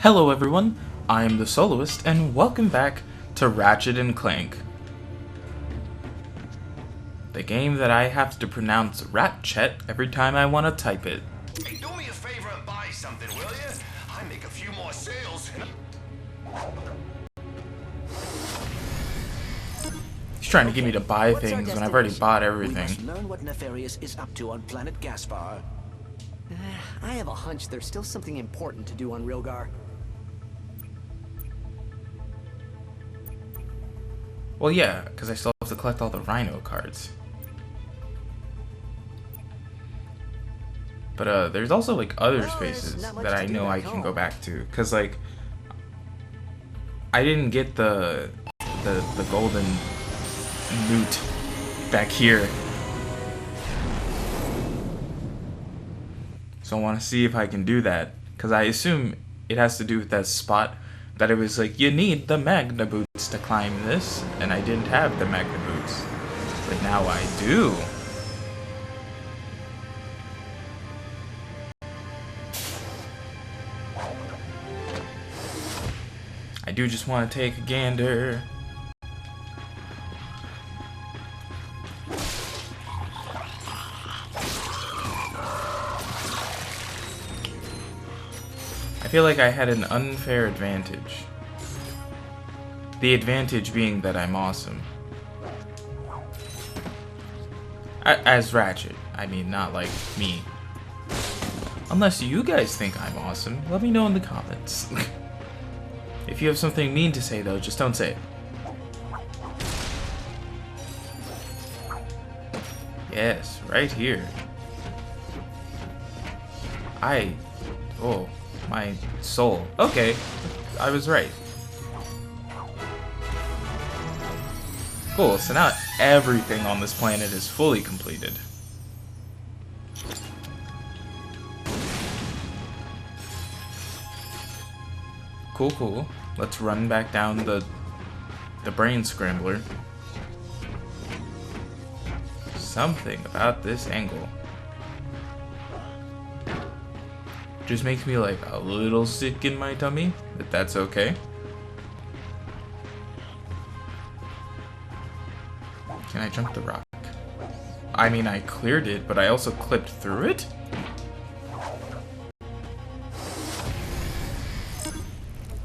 Hello everyone, I'm the Soloist, and welcome back to Ratchet and Clank. The game that I have to pronounce Ratchet every time I want to type it. Hey, do me a favor and buy something, will you? I make a few more sales. He's trying to get me to buy things when I've already bought everything. We must learn what Nefarious is up to on planet Gaspar. I have a hunch there's still something important to do on Rilgar. Well, yeah, because I still have to collect all the Rhino cards. But there's also like other spaces that I know I can go back to, because like I didn't get the golden loot back here, so I want to see if I can do that, because I assume it has to do with that spot that it was like, you need the Magna Boots to climb this, and I didn't have the Magna Boots, but now I do. I do just want to take a gander. I feel like I had an unfair advantage. The advantage being that I'm awesome. As Ratchet. I mean, not like me. Unless you guys think I'm awesome, let me know in the comments. If you have something mean to say though, just don't say it. Yes, right here. Oh, my soul. Okay, I was right. Cool, so now everything on this planet is fully completed. Cool, cool. Let's run back down the brain scrambler. Something about this angle just makes me like a little sick in my tummy, but that's okay. Can I jump the rock? I mean, I cleared it, but I also clipped through it?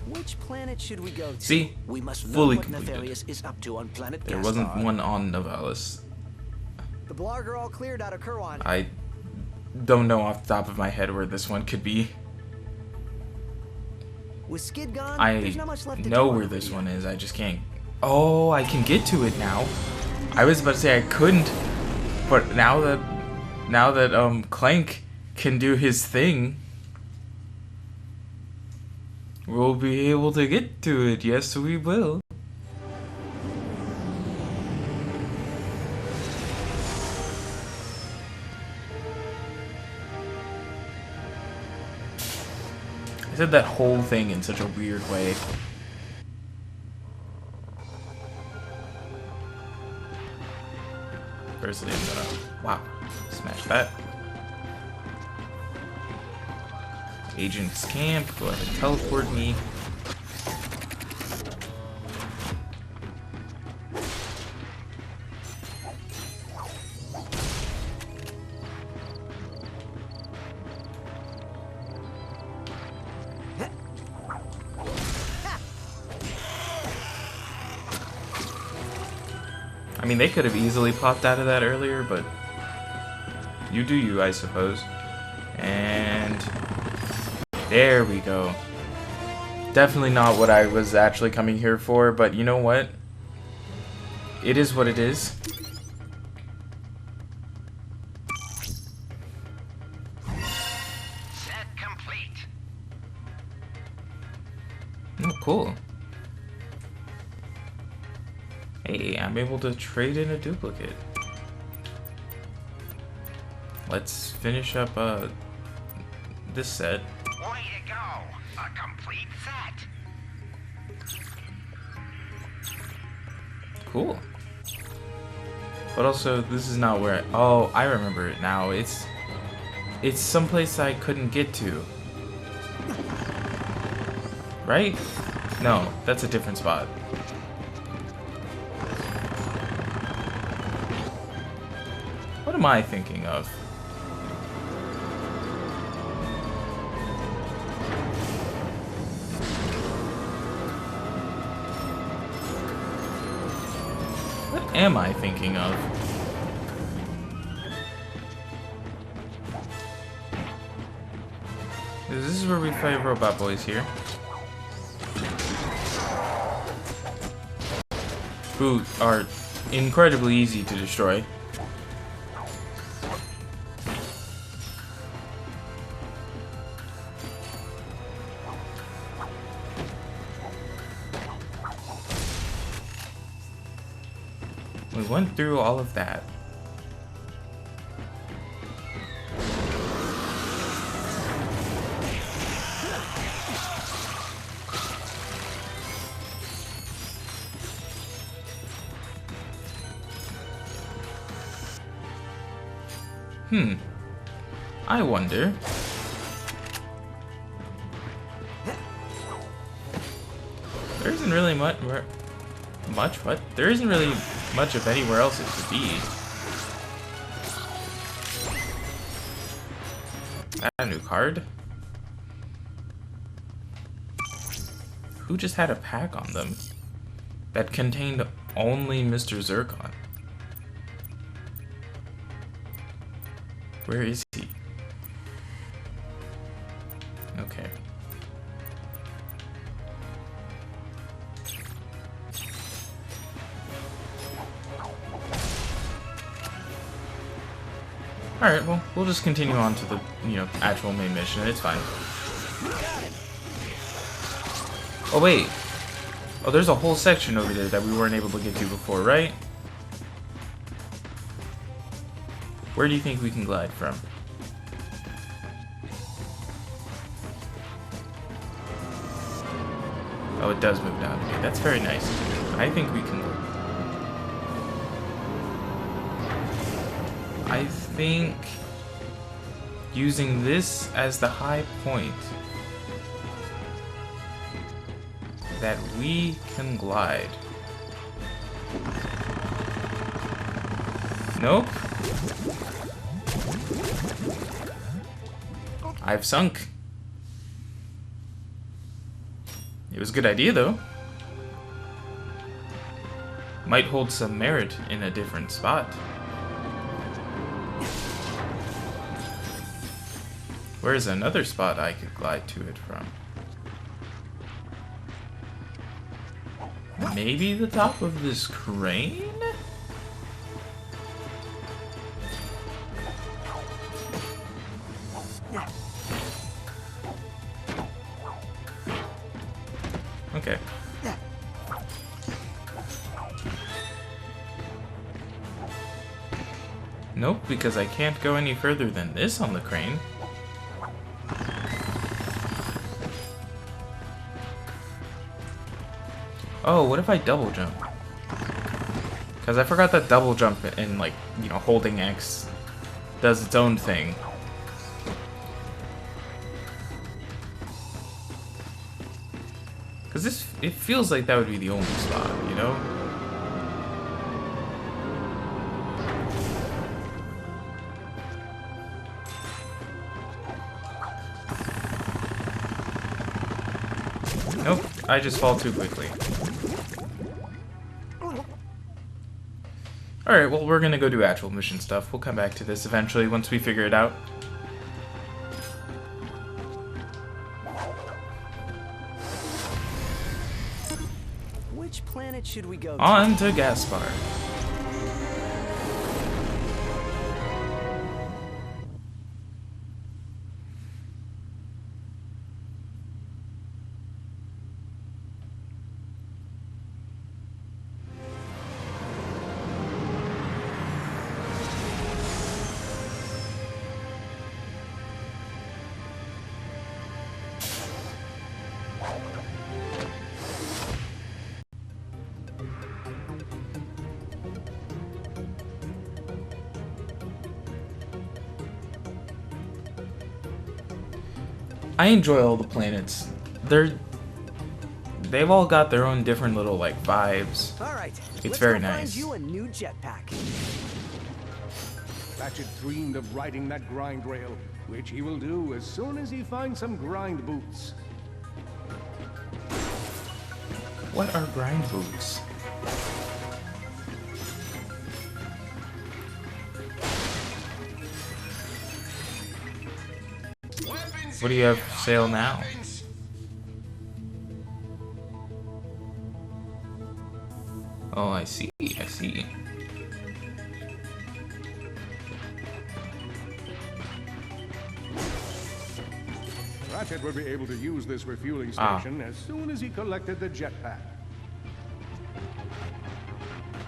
Which planet should we go to? See? We must Fully learn what completed. Nefarious is up to on planet There Gaspar. wasn't one on Novalis. The Blarg are all cleared out of Kurwan. I don't know off the top of my head where this one could be. With Skid gone, I there's not much left to know do where on this Rilgar. one is, I just can't. Oh, I can get to it now. I was about to say I couldn't, but now that Clank can do his thing, we'll be able to get to it. Yes, we will. I said that whole thing in such a weird way. First, I'm gonna, wow, smash that. Agent's camp, go ahead and teleport me. I mean, they could have easily popped out of that earlier, but you do you, I suppose. And there we go. Definitely not what I was actually coming here for, but you know what? It is what it is. Set complete. Oh, cool. Hey, I'm able to trade in a duplicate. Let's finish up this set. Way to go. A complete set. Cool. But also, this is not where oh, I remember it now. It's someplace I couldn't get to. Right? No, that's a different spot. What am I thinking of? What am I thinking of? This is where we fight robot boys here. Who are incredibly easy to destroy. We went through all of that. I wonder. There isn't really much. What? There isn't really much of anywhere else it could be. Add a new card? Who just had a pack on them that contained only Mr. Zircon? Where is he? Okay. Alright, well, we'll just continue on to the, actual main mission. It's fine. Oh, wait. Oh, there's a whole section over there that we weren't able to get to before, right? Where do you think we can glide from? Oh, it does move down. Okay, that's very nice. I think we can... I think using this as the high point that we can glide. Nope. I've sunk. It was a good idea though. Might hold some merit in a different spot. Where's another spot I could glide to it from? Maybe the top of this crane? Okay. Nope, because I can't go any further than this on the crane. Oh, what if I double jump? Because I forgot that double jump and, like, holding X does its own thing. Because it feels like that would be the only spot, you know? Nope, I just fall too quickly. Alright, well, we're gonna go do actual mission stuff. We'll come back to this eventually once we figure it out. Which planet should we go to? On to Gaspar. I enjoy all the planets. They're they've all got their own different little like vibes. All right, It's very go nice. Find you a new jetpack. Ratchet dreamed of riding that grind rail, which he will do as soon as he finds some grind boots. What are grind boots? What do you have for sale now? Oh, I see. I see. Ratchet will be able to use this refueling station as soon as he collected the jetpack.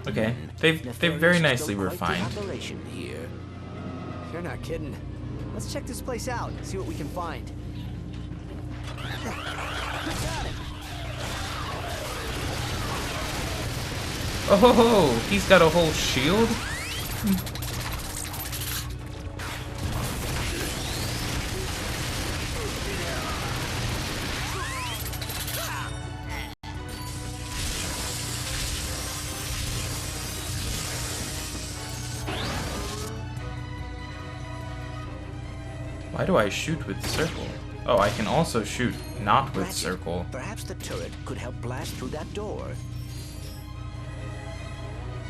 Okay, they've very nicely refined. Operation here. You're not kidding. Let's check this place out and see what we can find. Got it. Oh ho ho! He's got a whole shield? Why do I shoot with circle? Oh, I can also shoot not with Ratchet, circle. Perhaps the turret could help blast through that door.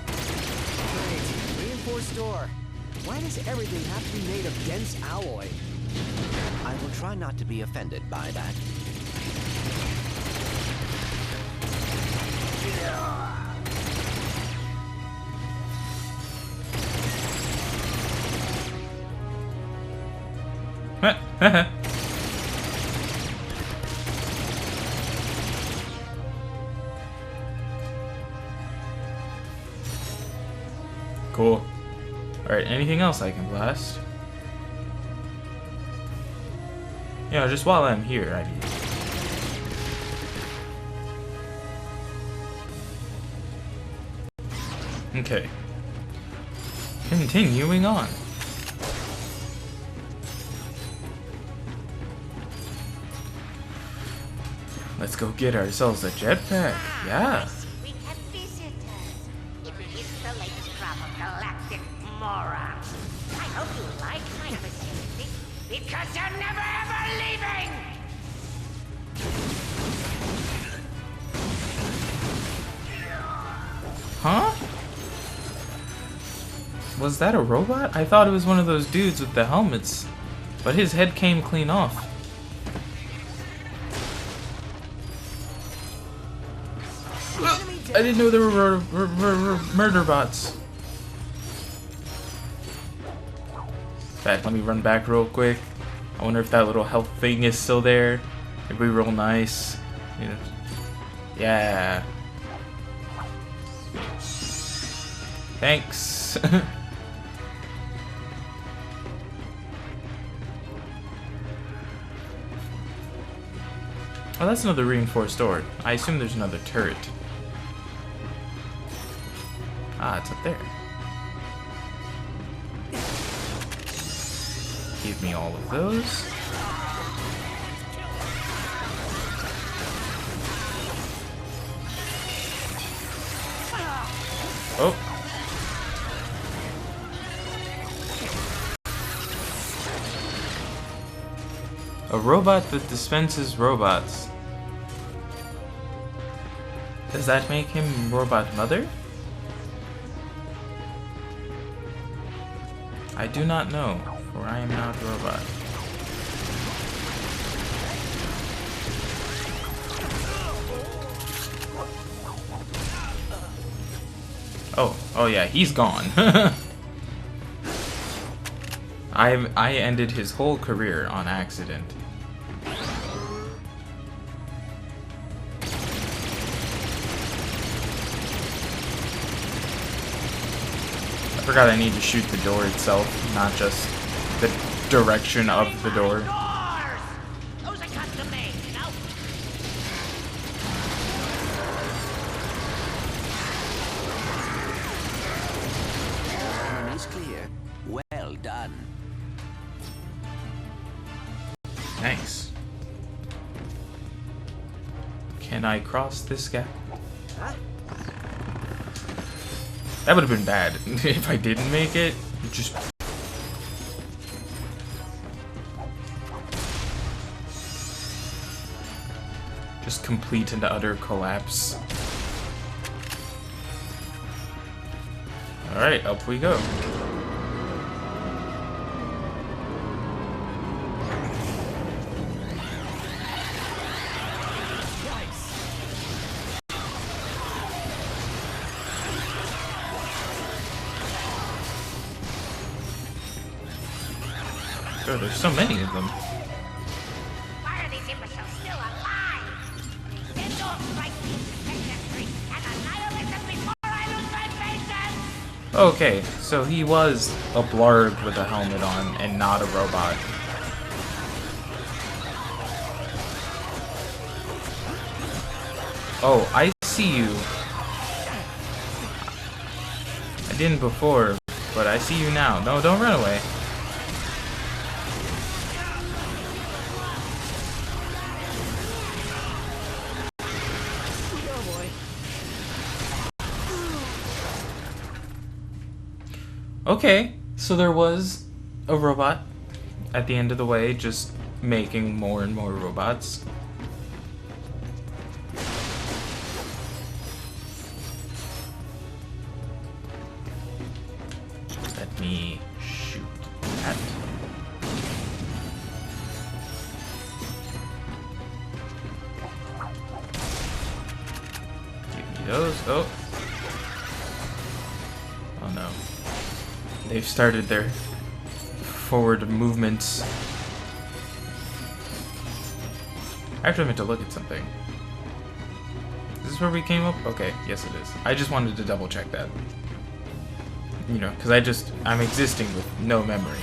Great. Reinforced door. Why does everything have to be made of dense alloy? I will try not to be offended by that. Cool. Alright, anything else I can blast? Yeah, just while I'm here, I need. Okay. Continuing on. Let's go get ourselves a jetpack. Yeah. We have visitors. It is the latest crop of galactic morons. I hope you like my facility, because you're never ever leaving! Huh? Was that a robot? I thought it was one of those dudes with the helmets, but his head came clean off. I didn't know there were murder bots. In fact, let me run back real quick. I wonder if that little health thing is still there. It'd be real nice. You know. Yeah. Thanks. Oh, that's another reinforced door. I assume there's another turret. Ah, it's up there. Give me all of those. Oh. A robot that dispenses robots. Does that make him Robot Mother? I do not know, for I am not a robot. Oh yeah, he's gone. I ended his whole career on accident. I forgot I need to shoot the door itself, not just the direction of the door. Doors! Those are custom made, you know? Enemy's clear. Well done. Nice. and I cross this gap. Huh? That would have been bad if I didn't make it. Just complete and utter collapse. Alright, up we go. Oh, there's so many of them. Why are these imbeciles still alive? Send off like these tree and annihilate them before I lose my patience! Okay, so he was a blarg with a helmet on and not a robot. Oh, I see you. I didn't before, but I see you now. No, don't run away. Okay, so there was a robot at the end of the way, just making more and more robots. Let me shoot that. Give me those. Oh. Oh no. They've started their forward movements. Actually, I meant to look at something. Is this where we came up? Okay, yes it is. I just wanted to double check that. You know, because I'm existing with no memory.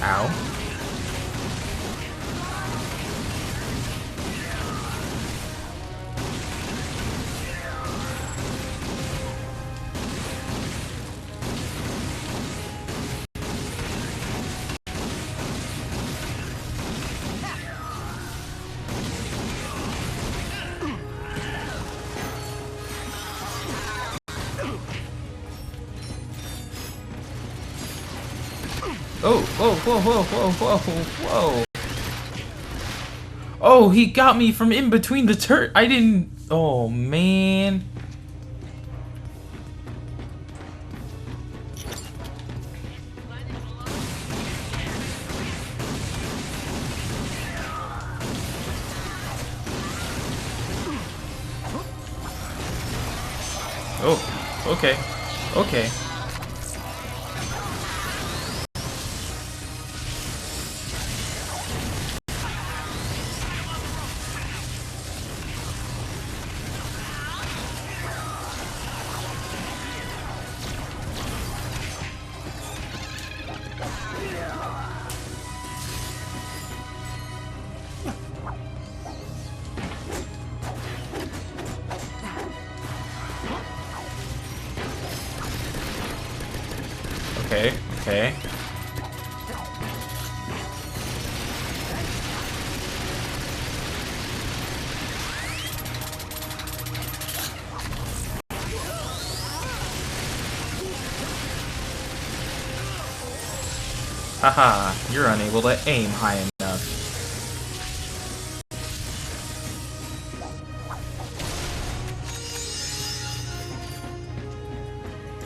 Ow. Oh, whoa, whoa, whoa, whoa, whoa, whoa. Oh, he got me from in between the turret. I didn't. Oh, man. Oh, okay. Okay. Okay, okay. Haha, you're unable to aim high enough.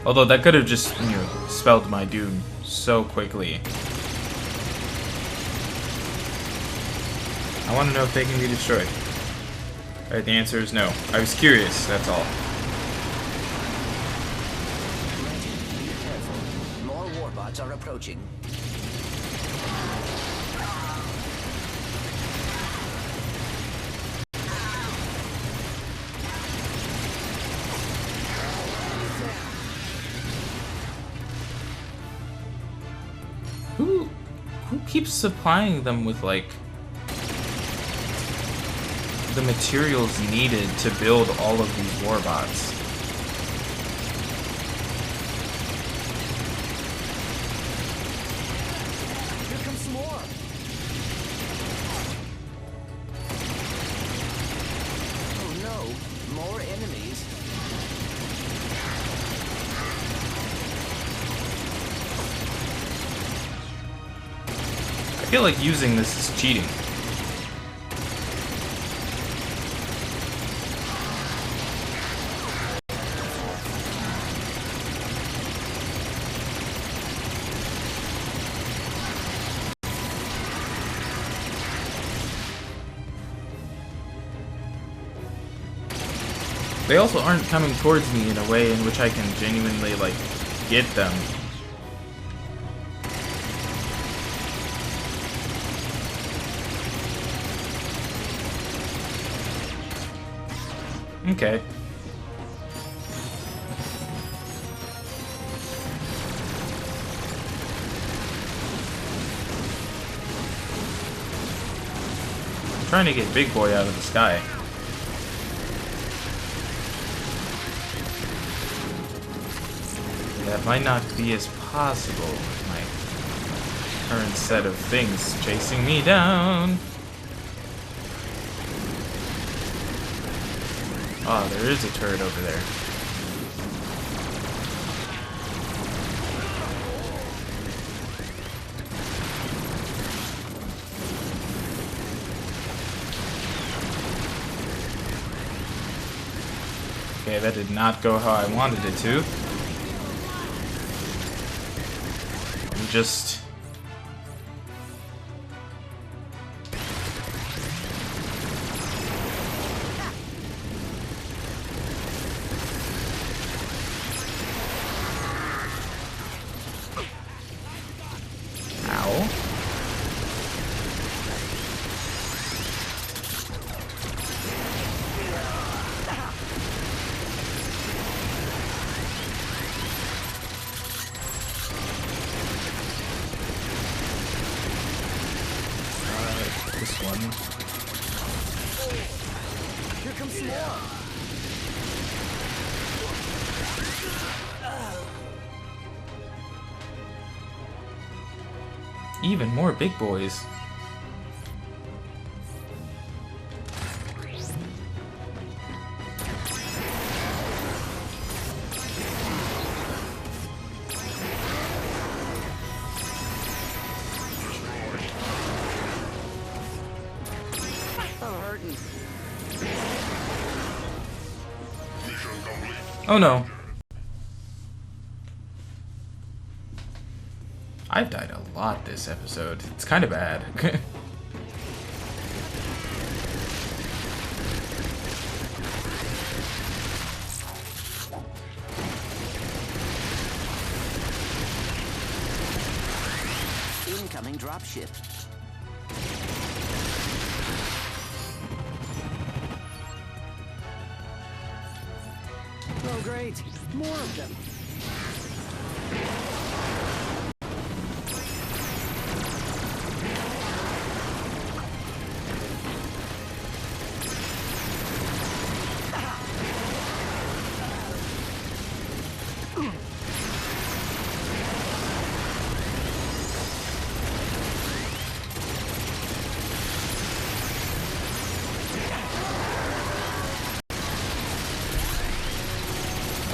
Although that could have just, you know, spelled my doom so quickly. I want to know if they can be destroyed. Alright, the answer is no. I was curious, that's all. Be careful. More warbots are approaching. Who keeps supplying them with, like, the materials needed to build all of these warbots? feel like using this is cheating. They also aren't coming towards me in a way in which I can genuinely, like, get them. Okay. I'm trying to get Big Boy out of the sky. That might not be as possible with my current set of things chasing me down. Oh, there is a turret over there. Okay, that did not go how I wanted it to. I'm just... Ow. This one. Here comes some more. Even more big boys. I'm hurting. Oh no. I've died a lot this episode. It's kind of bad. Incoming dropship. Oh, great. More of them.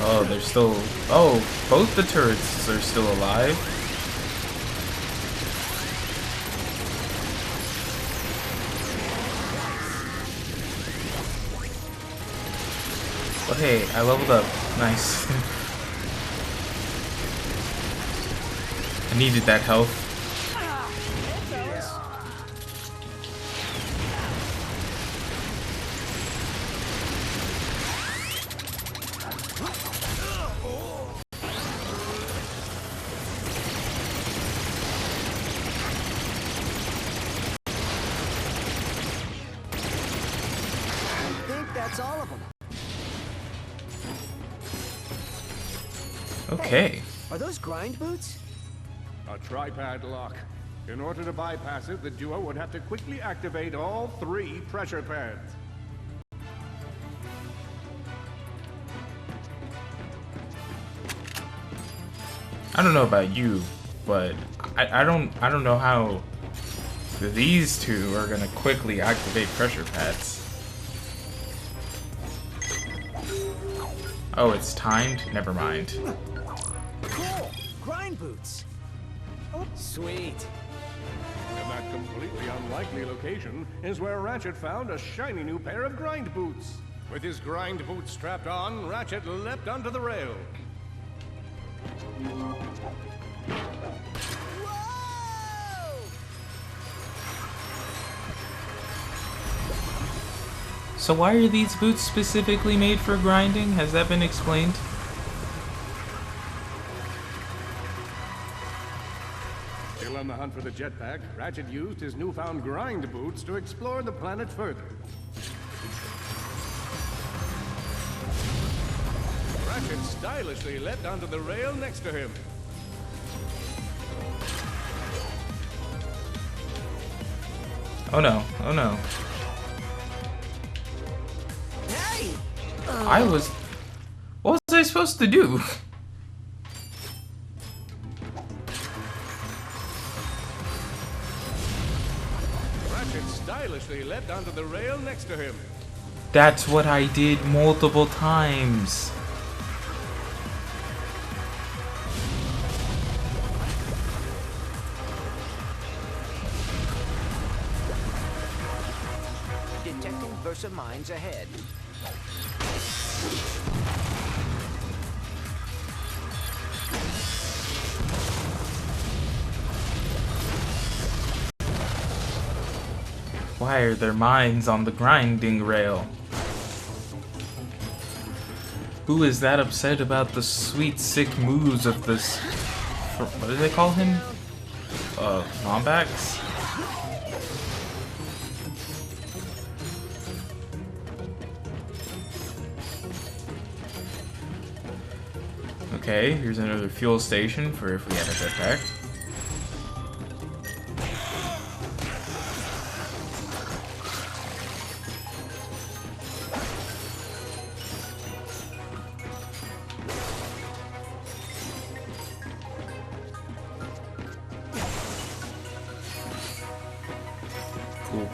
Oh, they're still... Oh, both the turrets are still alive. Well, hey, I leveled up. Nice. I needed that health. That's all of them. Okay. Are those grind boots? A tripad lock. In order to bypass it, the duo would have to quickly activate all 3 pressure pads. I don't know about you, but I don't know how these two are gonna quickly activate pressure pads. Oh, it's timed? Never mind. Cool! Grind boots! Oh, sweet. And That completely unlikely location is where Ratchet found a shiny new pair of grind boots. With his grind boots strapped on, Ratchet leapt onto the rail. So why are these boots specifically made for grinding? Has that been explained? Still on the hunt for the jetpack, Ratchet used his newfound grind boots to explore the planet further. Ratchet stylishly leapt onto the rail next to him. Oh no, oh no. Hey! What was I supposed to do? Ratchet stylishly leapt onto the rail next to him. That's what I did multiple times. Detecting Versa mines ahead. Why are there mines on the grinding rail? Who is that upset about the sweet, sick moves of this? What do they call him? Lombax? Okay, here's another fuel station for if we had a jetpack.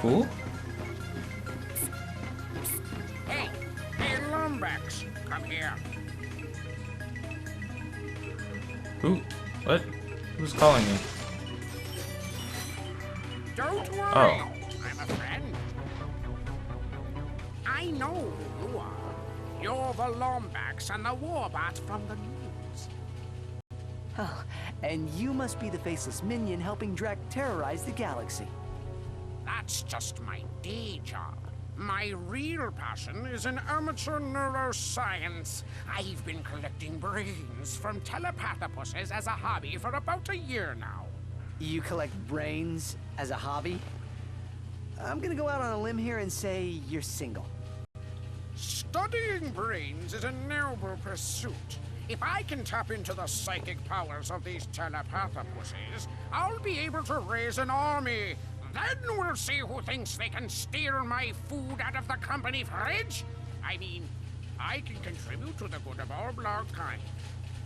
Cool. Hey, Lombax, come here. Who? What? Who's calling me? Don't worry. Oh. I'm a friend. I know who you are. You're the Lombax and the Warbot from the news. Oh, and you must be the faceless minion helping Drek terrorize the galaxy. That's just my day job. My real passion is in amateur neuroscience. I've been collecting brains from telepathopuses as a hobby for about a year now. You collect brains as a hobby? I'm gonna go out on a limb here and say you're single. Studying brains is a noble pursuit. If I can tap into the psychic powers of these telepathopuses, I'll be able to raise an army. Then we'll see who thinks they can steal my food out of the company fridge. I mean, I can contribute to the good of all bloodkind.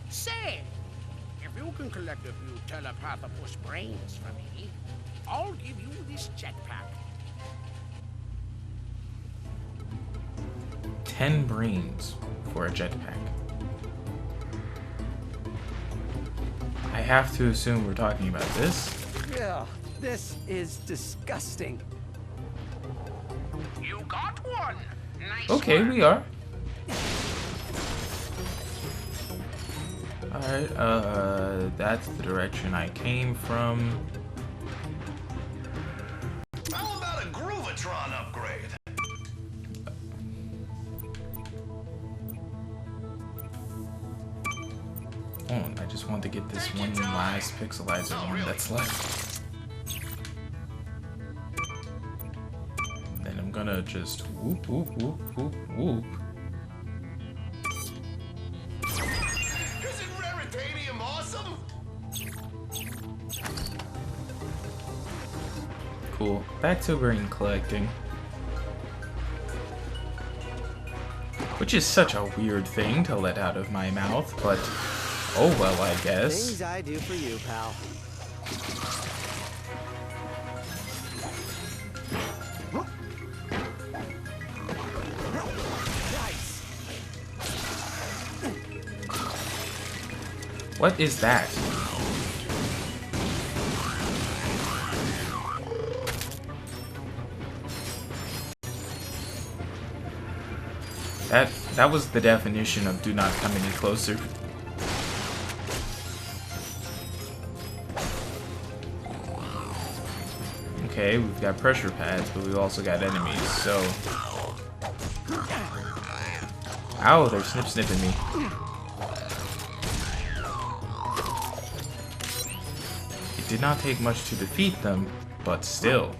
Say, if you can collect a few telepathopus brains for me, I'll give you this jetpack. 10 brains for a jetpack. I have to assume we're talking about this. Ugh, this is disgusting. You got one. Nice Okay, work. we are. Alright, that's the direction I came from. How about a Groovatron upgrade? Oh, I just want to get this one last pixelizer one that's left. Then I'm gonna just whoop, whoop, whoop, whoop, whoop. Isn't Raritanium awesome? Cool. Back to brain collecting. Which is such a weird thing to let out of my mouth, but oh well, I guess. Things I do for you, pal. Nice. What is that? That was the definition of do not come any closer. Okay, we've got pressure pads, but we've also got enemies, so... Ow, they're snipping me. It did not take much to defeat them, but still.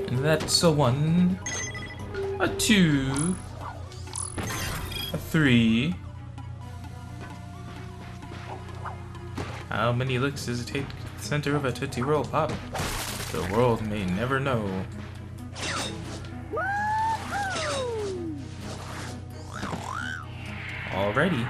And that's a 1, a 2, a 3. How many licks does it take to the center of a Tootsie Roll Pop? The world may never know. Alrighty.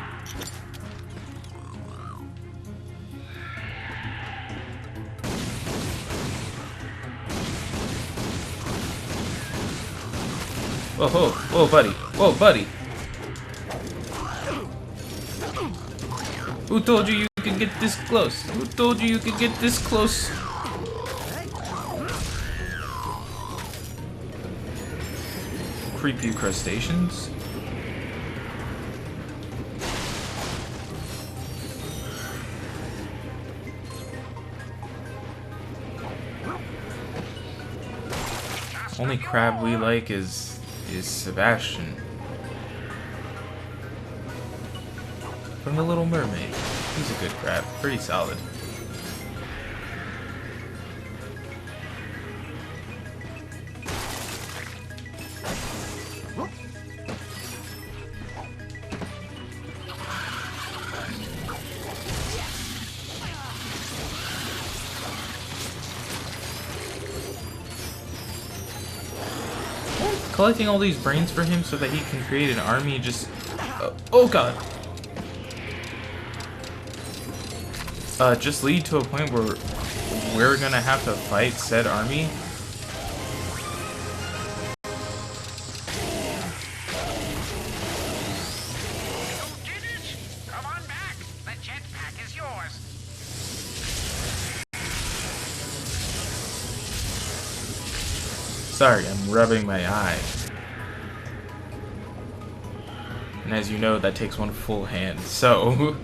Whoa, whoa, whoa, buddy. Whoa, buddy. Who told you you could get this close? Who told you you could get this close? Creepy crustaceans? Only crab we like is Sebastian. From The Little Mermaid. He's a good crab. Pretty solid. Collecting all these brains for him so that he can create an army just... oh god. Just lead to a point where we're gonna have to fight said army. You did it! Come on back! The jetpack is yours! Sorry, I'm rubbing my eye. And as you know, that takes one full hand, so...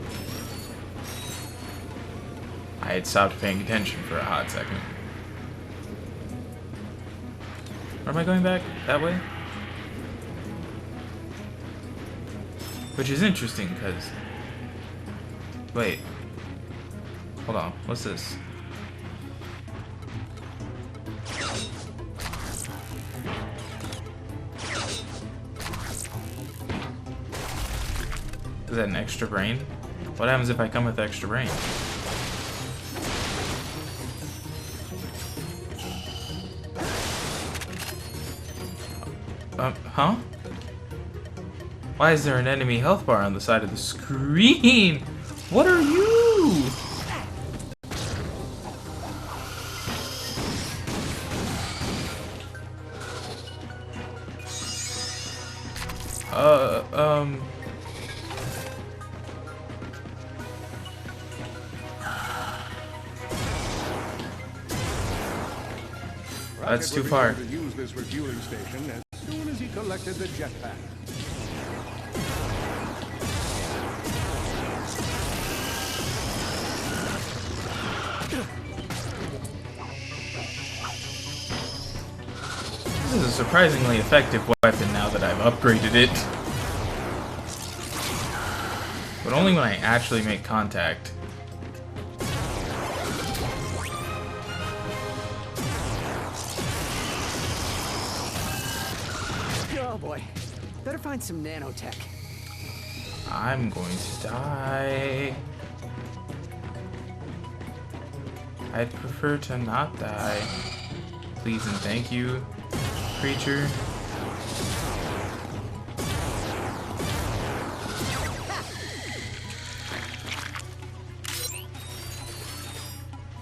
I had stopped paying attention for a hot second. Or am I going back? That way? Which is interesting, because... Wait. Hold on, what's this? Is that an extra brain? What happens if I come with extra brain? Huh? Why is there an enemy health bar on the side of the screen? What are you? That's too far. Ratchet would be able to use this refueling station as soon as he collected the jetpack. This is a surprisingly effective weapon now that I've upgraded it. But only when I actually make contact. Oh boy. Better find some nanotech. I'm going to die. I'd prefer to not die. Please and thank you, creature.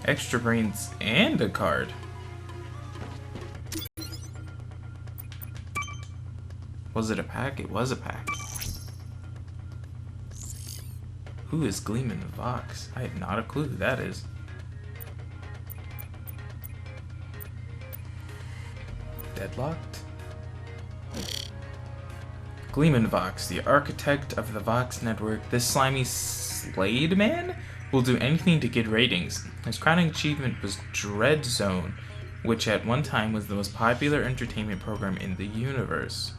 Extra brains and a card. Was it a pack? It was a pack. Who is Gleeman the Fox? I have not a clue who that is. Deadlocked? Gleeman Vox, the architect of the Vox network, this slimy Slade man will do anything to get ratings. His crowning achievement was Dread Zone, which at one time was the most popular entertainment program in the universe.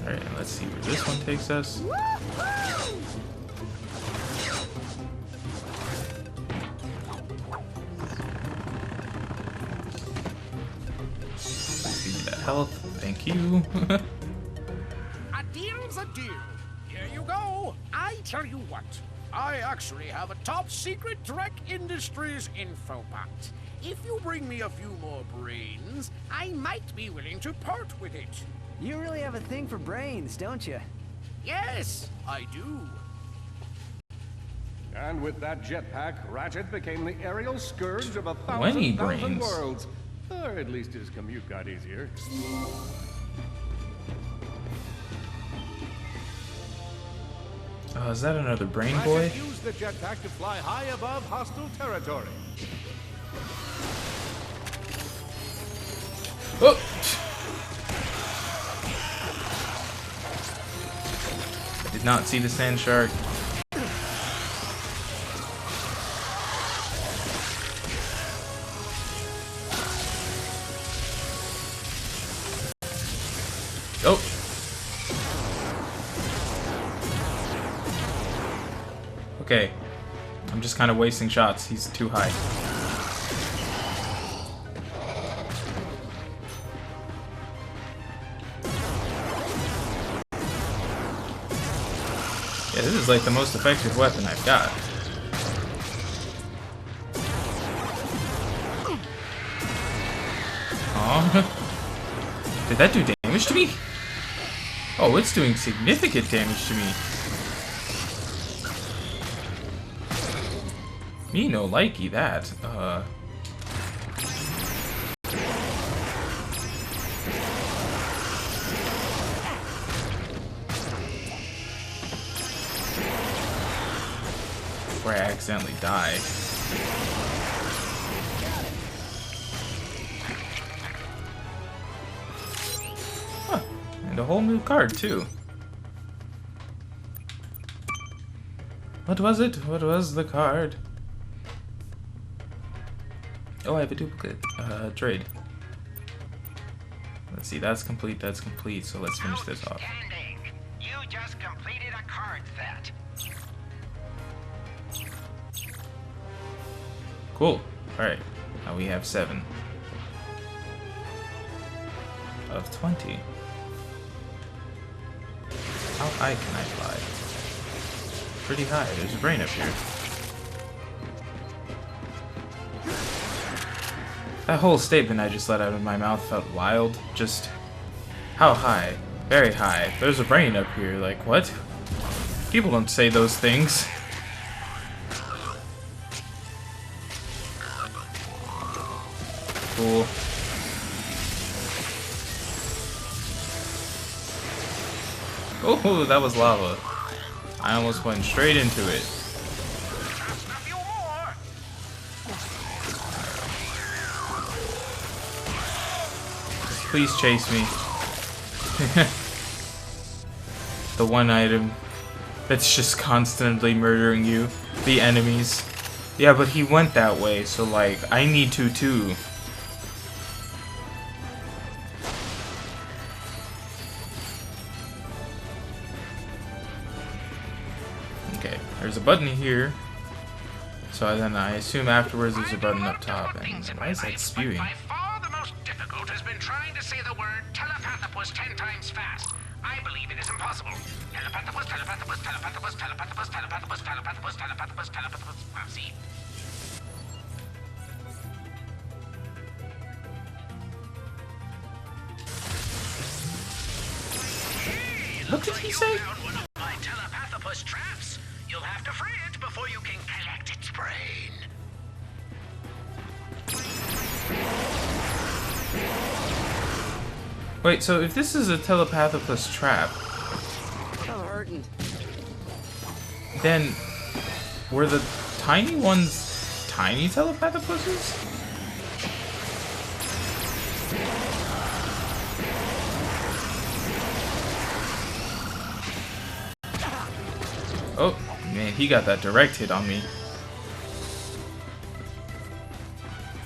Alright, let's see where this one takes us. See that health, thank you. A deal's a deal. Here you go. I tell you what. I actually have a top secret Drek Industries info bot. If you bring me a few more brains, I might be willing to part with it. You really have a thing for brains, don't you? Yes, I do. And with that jetpack, Ratchet became the aerial scourge of a 20 thousand brains. worlds. Or at least his commute got easier. Oh, is that another brain boy? Ratchet used the jetpack to fly high above hostile territory. Oh! I did not see the sand shark. Oh! Okay. I'm just kind of wasting shots. He's too high. Yeah, this is like the most effective weapon I've got. Aw. Did that do damage to me? Oh, it's doing significant damage to me. Me no likey that. Before I accidentally die. Huh. And a whole new card too. What was it? What was the card? Oh, I have a duplicate. Trade. Let's see, that's complete, so let's finish this off. Outstanding. You just completed a card set. Cool. Alright, now we have 7 of 20. How high can I fly? Pretty high. There's a brain up here. That whole statement I just let out of my mouth felt wild. Just how high? Very high. There's a brain up here. Like, what? People don't say those things. Cool. Oh, that was lava. I almost went straight into it. Just a few more. Please chase me. The one item that's just constantly murdering you. The enemies. Yeah, but he went that way, so like, I need to too. Okay, there's a button here. So then I assume afterwards there's a button up top. And why is that spewing? By far the most difficult has been trying to say the word telepathopus 10 times fast. I believe it is impossible. Telepathopus, telepathopus, telepathopus, telepathopus, telepathopus, telepathopus, telepathopus, telepathopus. See? What did he say? One of my telepathopus traps. You'll have to free it before you can collect its brain. Wait, so if this is a telepathopus trap, I'm hurting. then were the tiny ones tiny telepathopuses? Oh, man, he got that direct hit on me.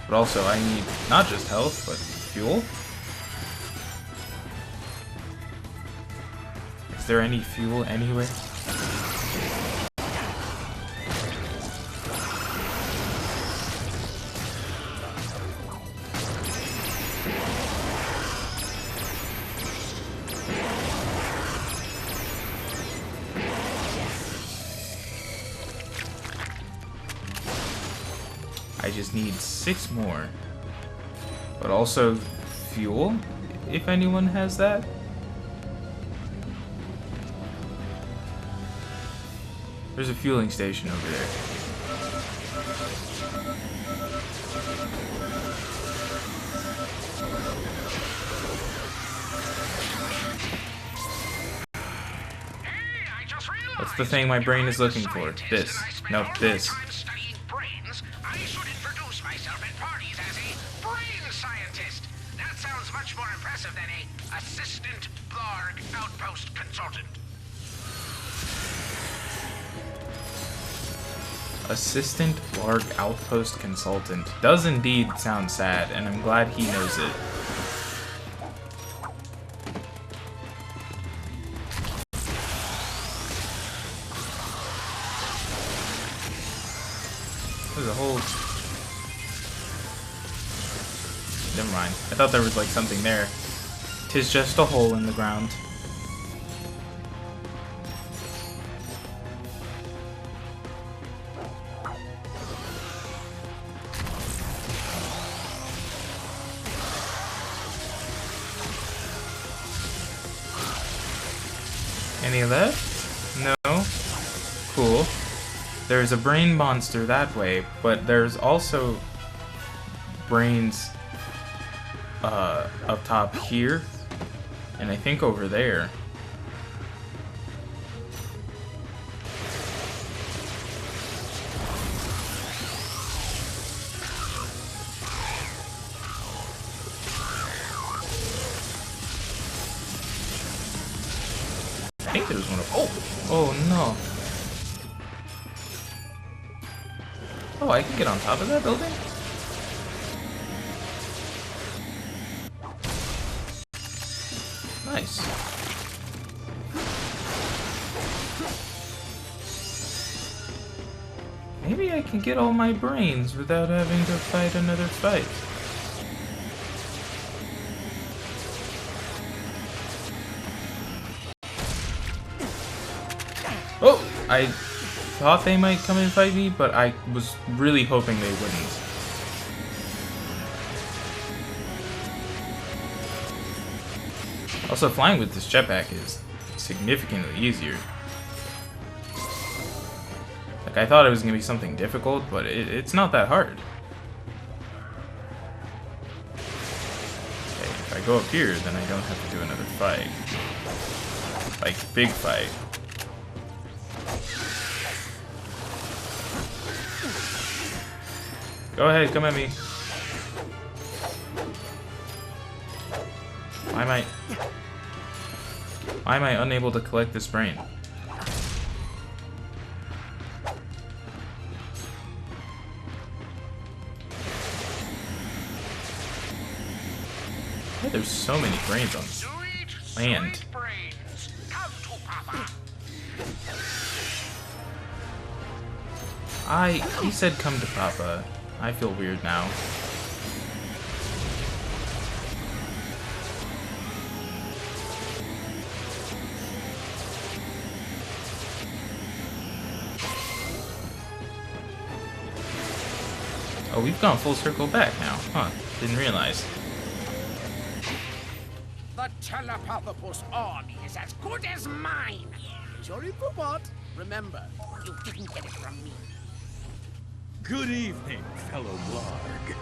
But also, I need not just health, but fuel. Is there any fuel anywhere? I just need 6 more. But also fuel, if anyone has that. There's a fueling station over there. Hey, I just realized. What's the thing my brain is looking for? This. No, this. Studying brains, I should introduce myself at parties as a brain scientist. That sounds much more impressive than a assistant Blarg outpost consultant. Assistant Blarg Outpost Consultant does indeed sound sad, and I'm glad he knows it. There's a whole... Never mind. I thought there was like something there. 'Tis just a hole in the ground. Any left? No? Cool. There's a brain monster that way, but there's also brains up top here, and I think over there. I think there was one of... Oh no. Oh, I can get on top of that building? Nice. Maybe I can get all my brains without having to fight another fight. Oh! I thought they might come and fight me, but I was really hoping they wouldn't. Also, flying with this jetpack is significantly easier. Like, I thought it was going to be something difficult, but it's not that hard. Okay, if I go up here, then I don't have to do another fight. Like, big fight. Go ahead, come at me. Why am I unable to collect this brain? Hey, there's so many brains on this land. Sweet brains, come to Papa. He said come to Papa. I feel weird now. Oh, we've gone full circle back now. Huh, didn't realize. The Telepathopus army is as good as mine. Sorry for what? Remember, you didn't get it from me. Good evening, fellow Blarg.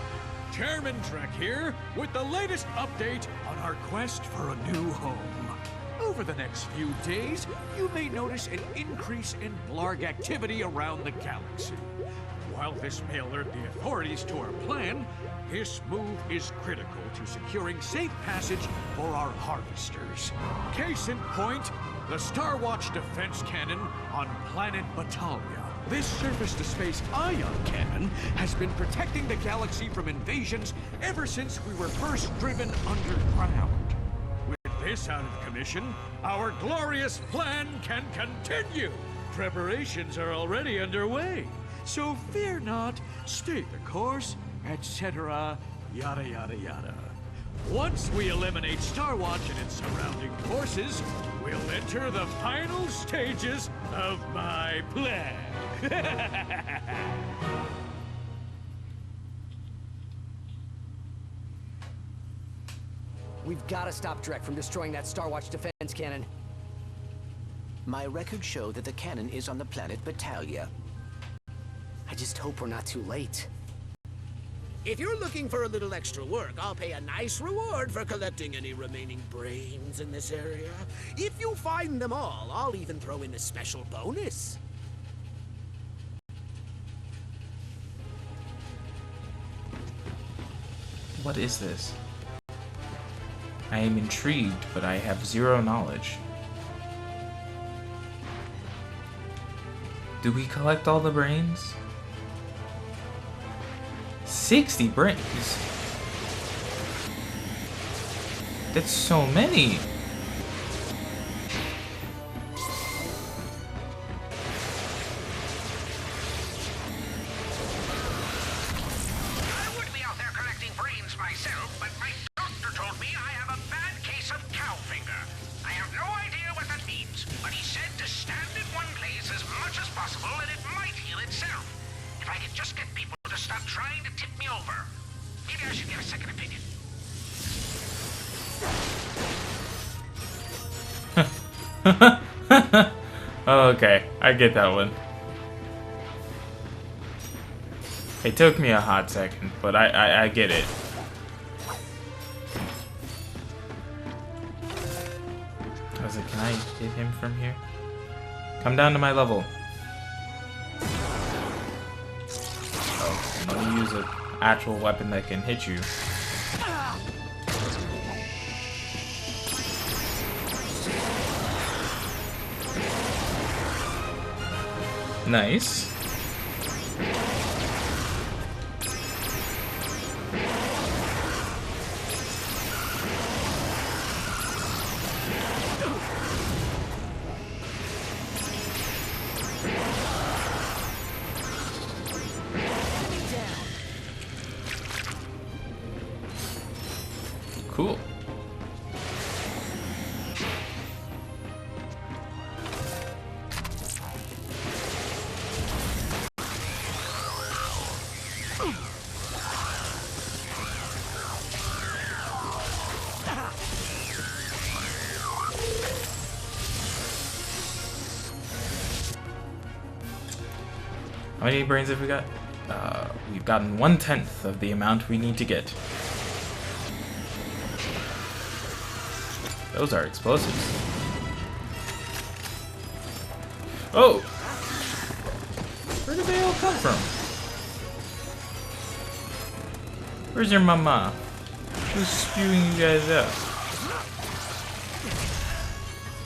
Chairman Trek here, with the latest update on our quest for a new home. Over the next few days, you may notice an increase in Blarg activity around the galaxy. While this may alert the authorities to our plan, this move is critical to securing safe passage for our harvesters. Case in point, the Star Watch defense cannon on planet Batalia. This surface-to-space ion cannon has been protecting the galaxy from invasions ever since we were first driven underground. With this out of commission, our glorious plan can continue. Preparations are already underway. So fear not, stay the course, etc., yada yada yada. Once we eliminate Star Watch and its surrounding forces, we'll enter the final stages of my plan. We've got to stop Drek from destroying that Star Watch defense cannon. My records show that the cannon is on the planet Batalia. I just hope we're not too late. If you're looking for a little extra work, I'll pay a nice reward for collecting any remaining brains in this area. If you find them all, I'll even throw in a special bonus. What is this? I am intrigued, but I have zero knowledge. Do we collect all the brains? 60 brains? That's so many! I would be out there collecting brains myself, but my doctor told me I have a bad case of cow finger. I have no idea what that means, but he said to stand in one place as much as possible and it might heal itself. If I could just get people to stop trying to tip me over. Maybe I should get a second opinion. Okay, I get that one. It took me a hot second, but I get it. I was like, can I hit him from here? Come down to my level. Oh, let me use an actual weapon that can hit you. Nice. Cool. How many brains have we got? We've gotten 1/10 of the amount we need to get. Those are explosives. Oh! Where did they all come from? Where's your mama? Who's spewing you guys out?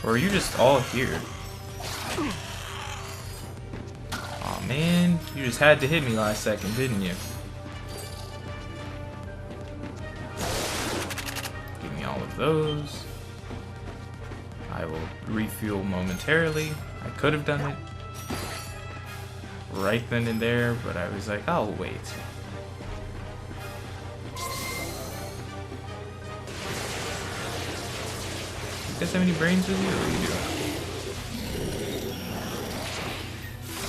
Or are you just all here? Aw man, you just had to hit me last second, didn't you? Give me all of those. I will refuel momentarily. I could have done it right then and there, but I was like, I'll wait. You guys have any brains with you? Or you do?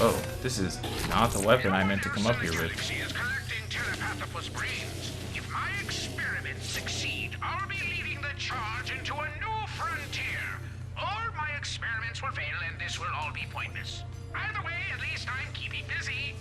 Oh, this is not the weapon I meant to come up here with. Galaxy is collecting telepathopus brains. If my experiments succeed, I'll be leading the charge into a new frontier. Or my experiments will fail and this will all be pointless. Either way, at least I'm keeping busy.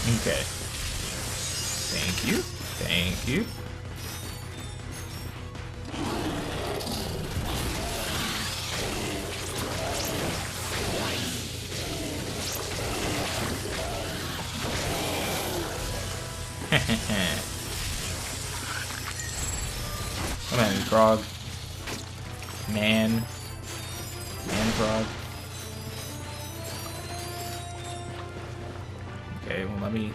Okay. Thank you. Thank you. Come on, Grog. Man Grog. Okay, well let me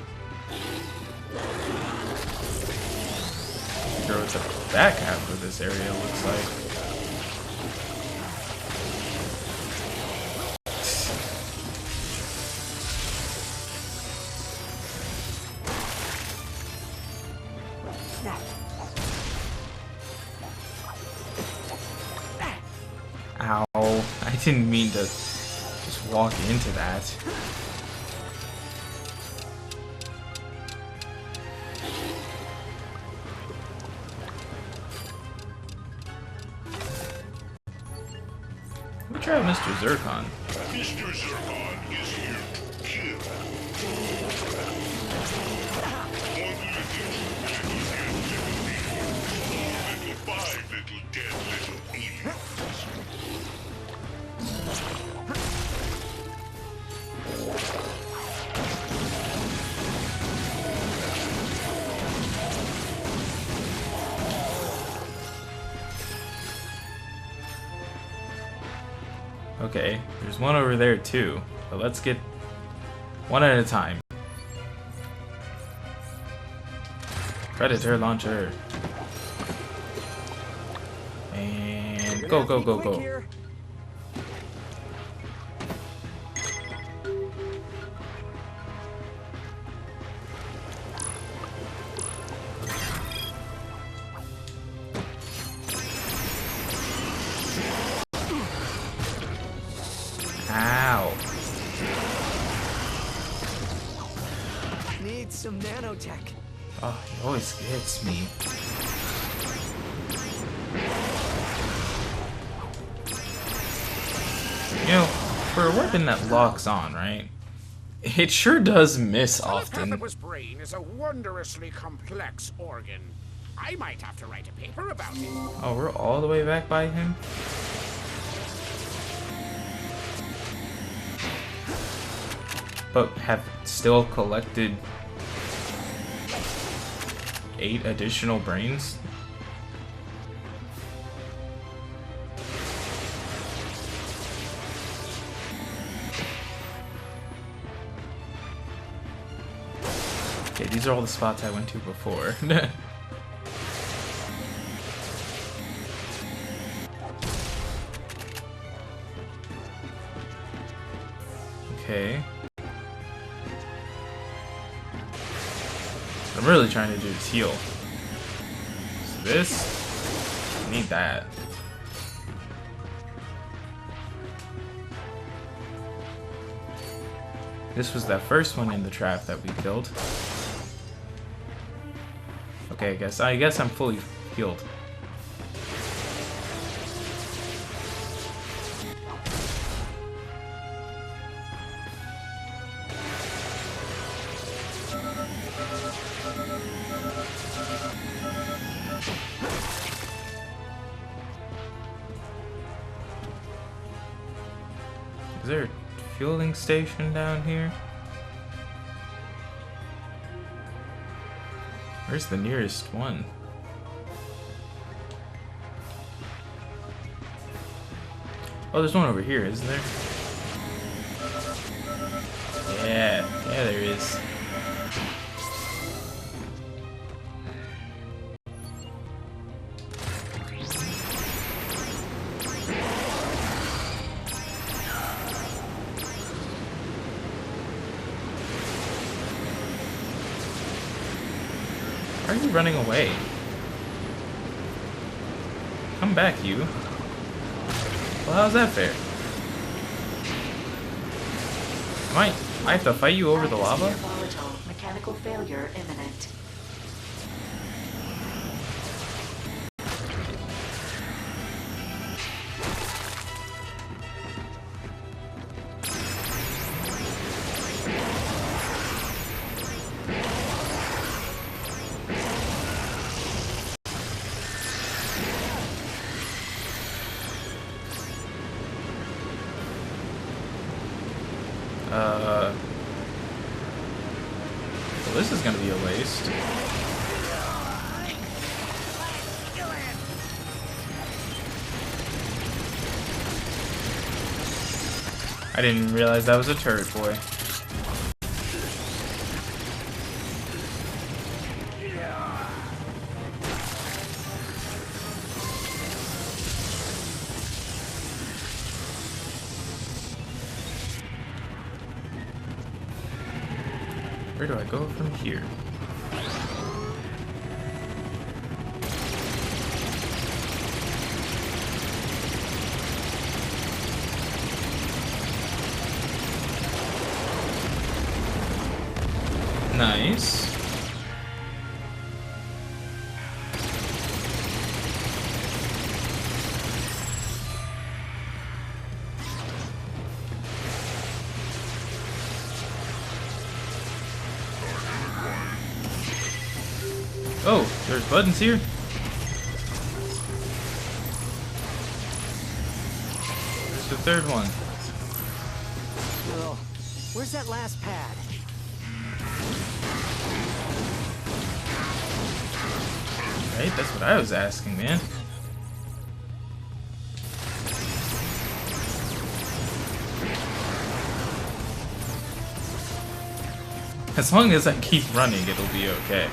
figure out what the back half of this area looks like. Ow, I didn't mean to just walk into that. Let me try out Mr. Zircon. Mr. Zircon is here to kill. Little dead little aliens. Okay, there's one over there too, but let's get one at a time. Predator launcher. And go, go, go, go. Ow. Need some nanotech. Oh, he always gets me. You know, for a weapon that locks on, right? It sure does miss often. Telepathopus brain is a wondrously complex organ. I might have to write a paper about it. Oh, we're all the way back by him? But have still collected 8 additional brains? Okay, these are all the spots I went to before. Okay. What I'm really trying to do is heal. So this, I need that. This was that first one in the trap that we killed. Okay, I guess I'm fully healed. Is there a fueling station down here? Where's the nearest one? Oh, there's one over here, isn't there? Yeah, there is. Why are you running away? Come back, you. Well, how's that fair? I have to fight you over the lava? Volatile. Mechanical failure imminent. this is gonna be a waste. I didn't realize that was a turret boy. Where do I go from here? Nice. Oh, there's buttons here. There's the third one. Well, where's that last pad? Right, that's what I was asking, man. As long as I keep running, it'll be okay.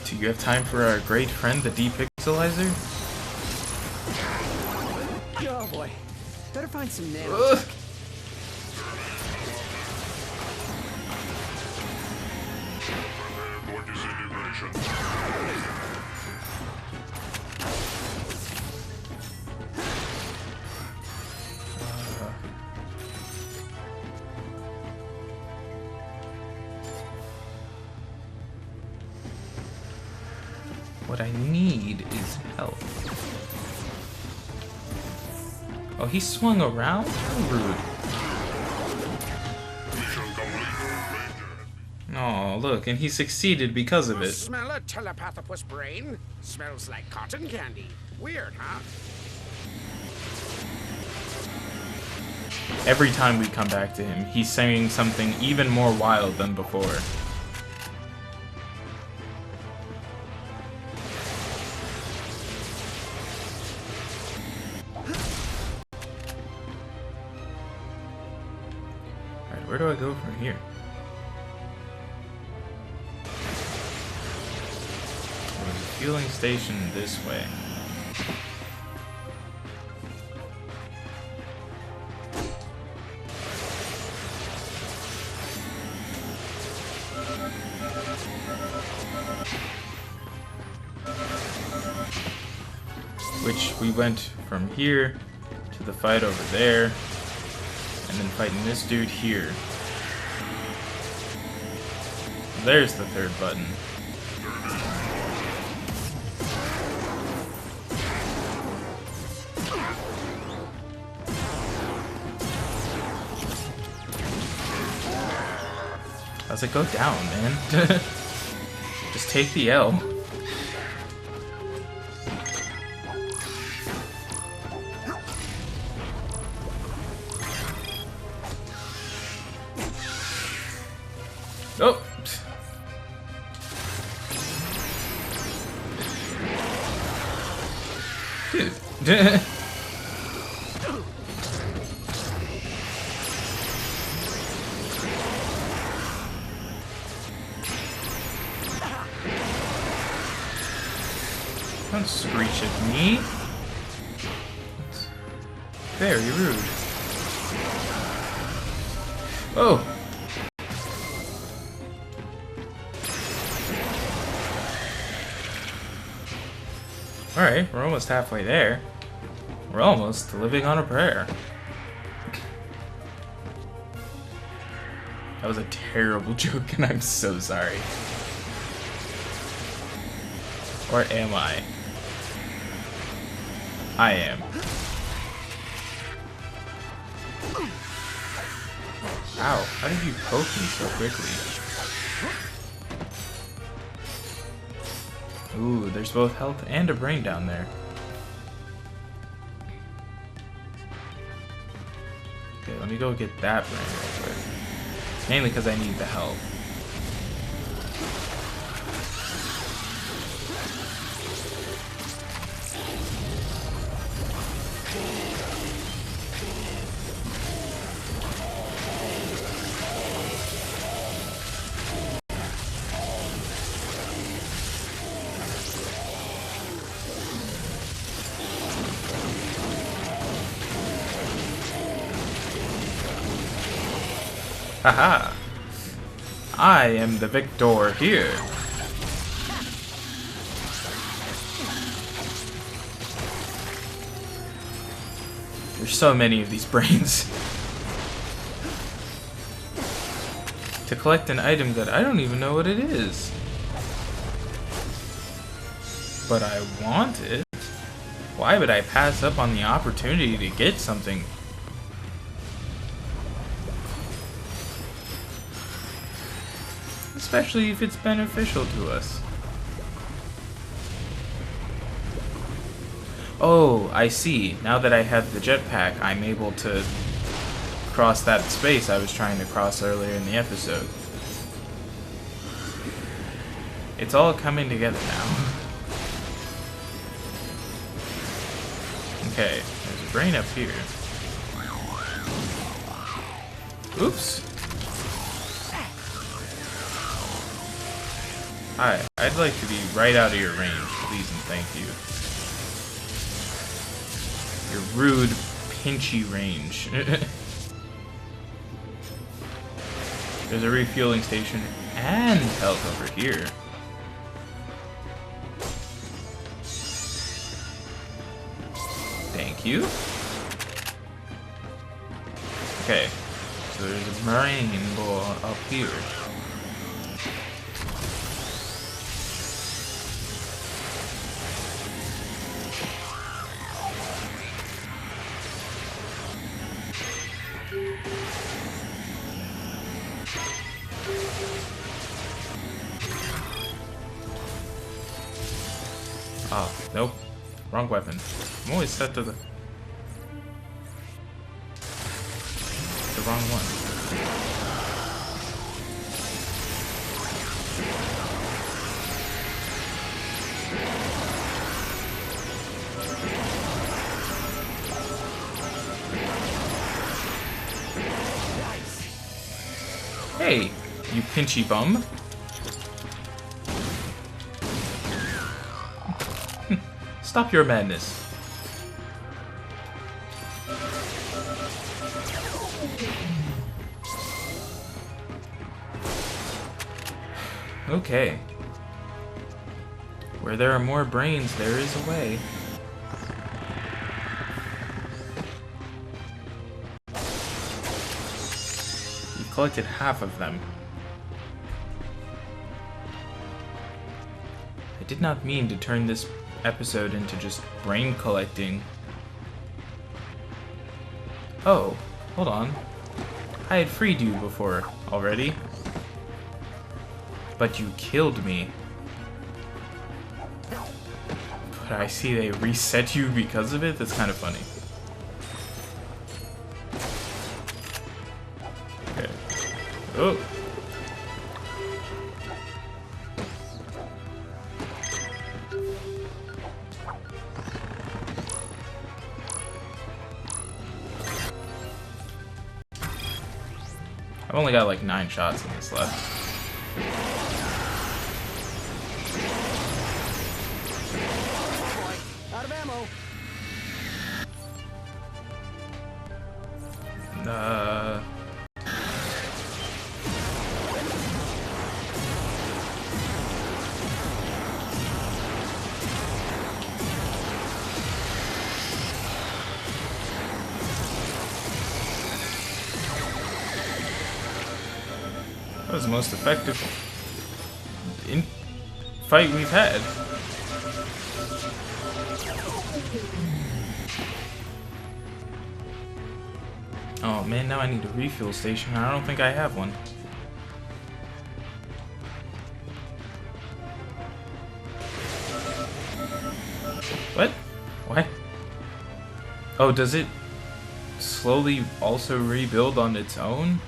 Do you have time for our great friend, the Depixelizer? Oh boy, better find some nails. What I need is help. Oh, he swung around? How rude. Oh, look, and he succeeded because of it. Smell a telepathopus brain? Smells like cotton candy. Weird, huh? Every time we come back to him, he's saying something even more wild than before. Where do I go from here? There's a fueling station this way. Which we went from here to the fight over there. And then fighting this dude here. There's the third button. How's it go down, man? Just take the L. Oh! Dude. Don't screech at me. It's very rude. Oh! Alright, we're almost halfway there. We're almost living on a prayer. That was a terrible joke, and I'm so sorry. Or am I? I am. Ow, how did you poke me so quickly? Ooh, there's both health and a brain down there. Okay, let me go get that brain real quick. Mainly because I need the health. Haha! I am the victor here. There's so many of these brains. To collect an item that I don't even know what it is. But I want it. Why would I pass up on the opportunity to get something? Especially if it's beneficial to us. Oh, I see. Now that I have the jetpack, I'm able to cross that space I was trying to cross earlier in the episode. It's all coming together now. Okay, there's a brain up here. Oops. Hi, I'd like to be right out of your range, please and thank you. Your rude, pinchy range. There's a refueling station and health over here. Thank you. Okay, so there's a brain ball up here. Oh, nope. Wrong weapon. I'm always set to the wrong one. Hey, you pinchy bum. Stop your madness. Okay. Where there are more brains, there is a way. You've collected half of them. I did not mean to turn this episode into just brain collecting. Oh, hold on. I had freed you before already. But you killed me. But I see they reset you because of it? That's kind of funny. Okay. Oh! I've only got like 9 shots in this left. Out of ammo. That was the most effective fight we've had. Oh man. man, now I need a refuel station. I don't think I have one. What? What? Oh, does it slowly also rebuild on its own?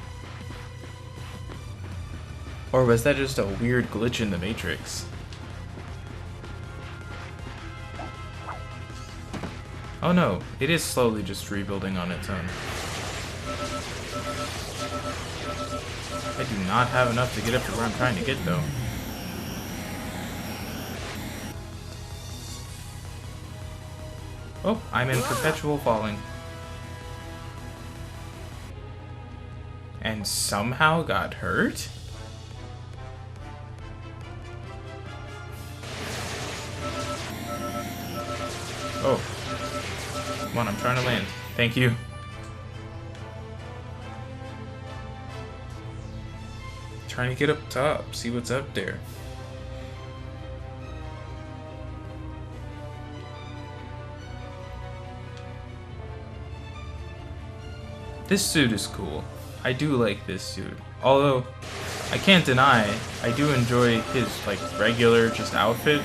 Or was that just a weird glitch in the Matrix? Oh no, it is slowly just rebuilding on its own. I do not have enough to get up to where I'm trying to get though. Oh, I'm in perpetual falling. And somehow got hurt? Oh. Come on, I'm trying to land. Thank you. Trying to get up top, see what's up there. This suit is cool. I do like this suit. Although, I can't deny, I do enjoy his, like, regular just outfit.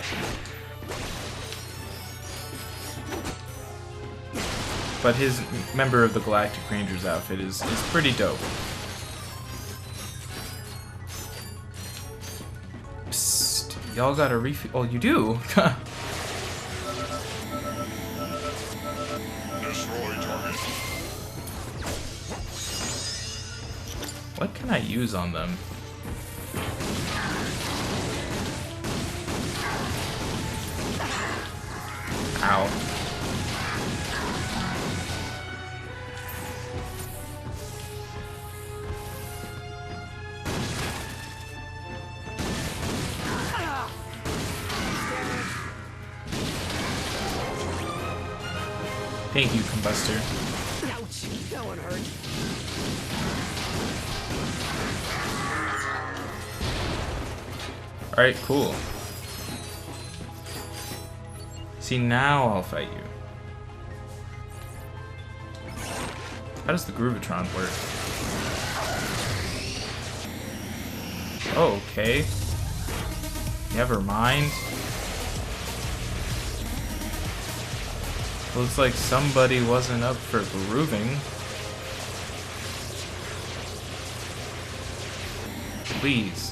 But his member of the Galactic Rangers outfit is pretty dope. Psst, y'all got a refuel? Oh, you do? Destroy target. What can I use on them? Ow. Thank you, Combustor. Ouch! That one hurt. Alright, cool. See, now I'll fight you. How does the Groovatron work? Oh, okay. Never mind. Looks like somebody wasn't up for grooving. Please.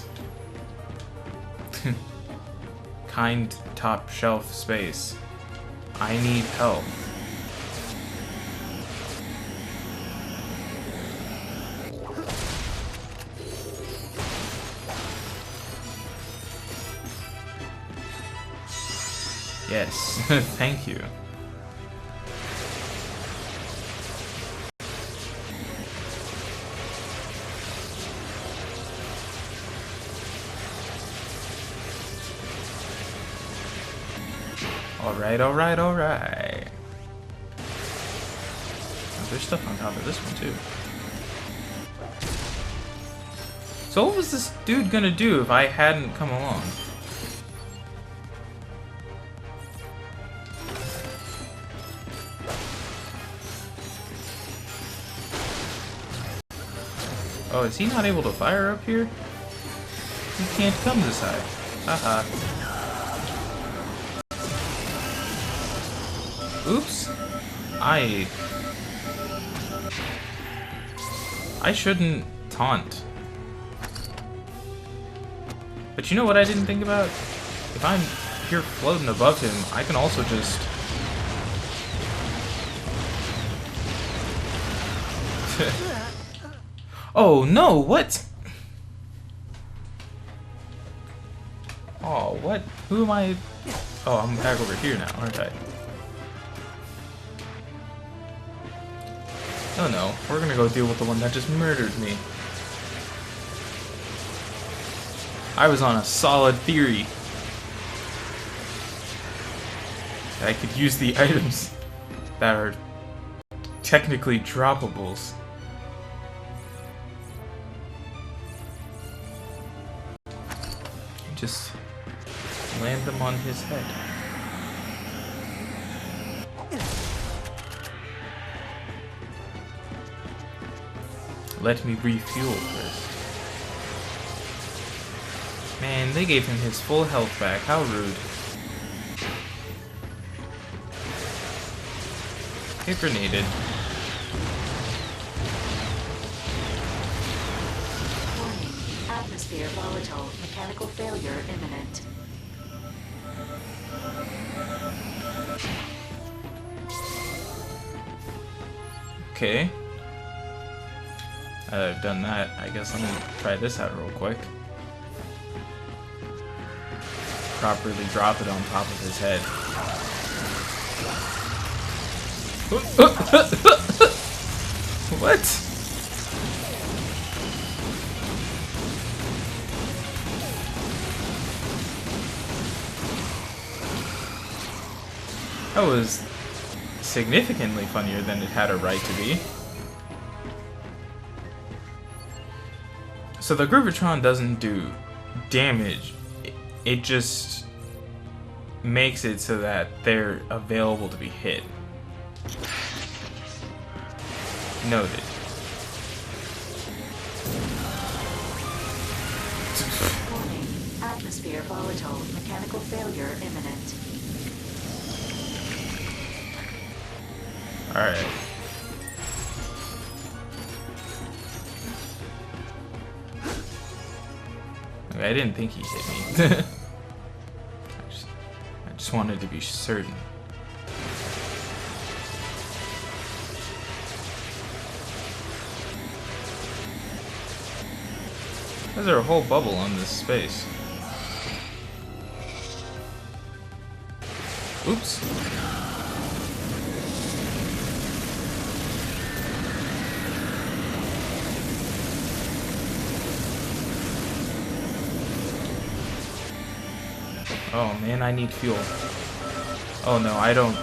Kind top shelf space. I need help. Yes, thank you. Alright, alright, alright. There's stuff on top of this one too. So what was this dude gonna do if I hadn't come along? Oh, is he not able to fire up here? He can't come this high. Haha. Oops. I shouldn't taunt. But you know what I didn't think about? If I'm here floating above him, I can also just... Oh no, what? Oh, what? Who am I? Oh, I'm back over here now, aren't I? Oh no, we're gonna go deal with the one that just murdered me. I was on a solid theory that I could use the items that are technically droppables. And just land them on his head. Let me refuel first. Man, they gave him his full health back. How rude. Get grenaded. Warning. Atmosphere volatile. Mechanical failure imminent. Okay. I've done that. I guess let me try this out real quick. Properly drop it on top of his head. What? That was significantly funnier than it had a right to be. So the Groovatron doesn't do damage. It just makes it so that they're available to be hit. Noted. Warning. Atmosphere volatile. Mechanical failure imminent. Alright. Okay, I didn't think he hit me. I just wanted to be certain. There's a whole bubble on this space. Oops. Oh man, I need fuel. Oh no, I don't.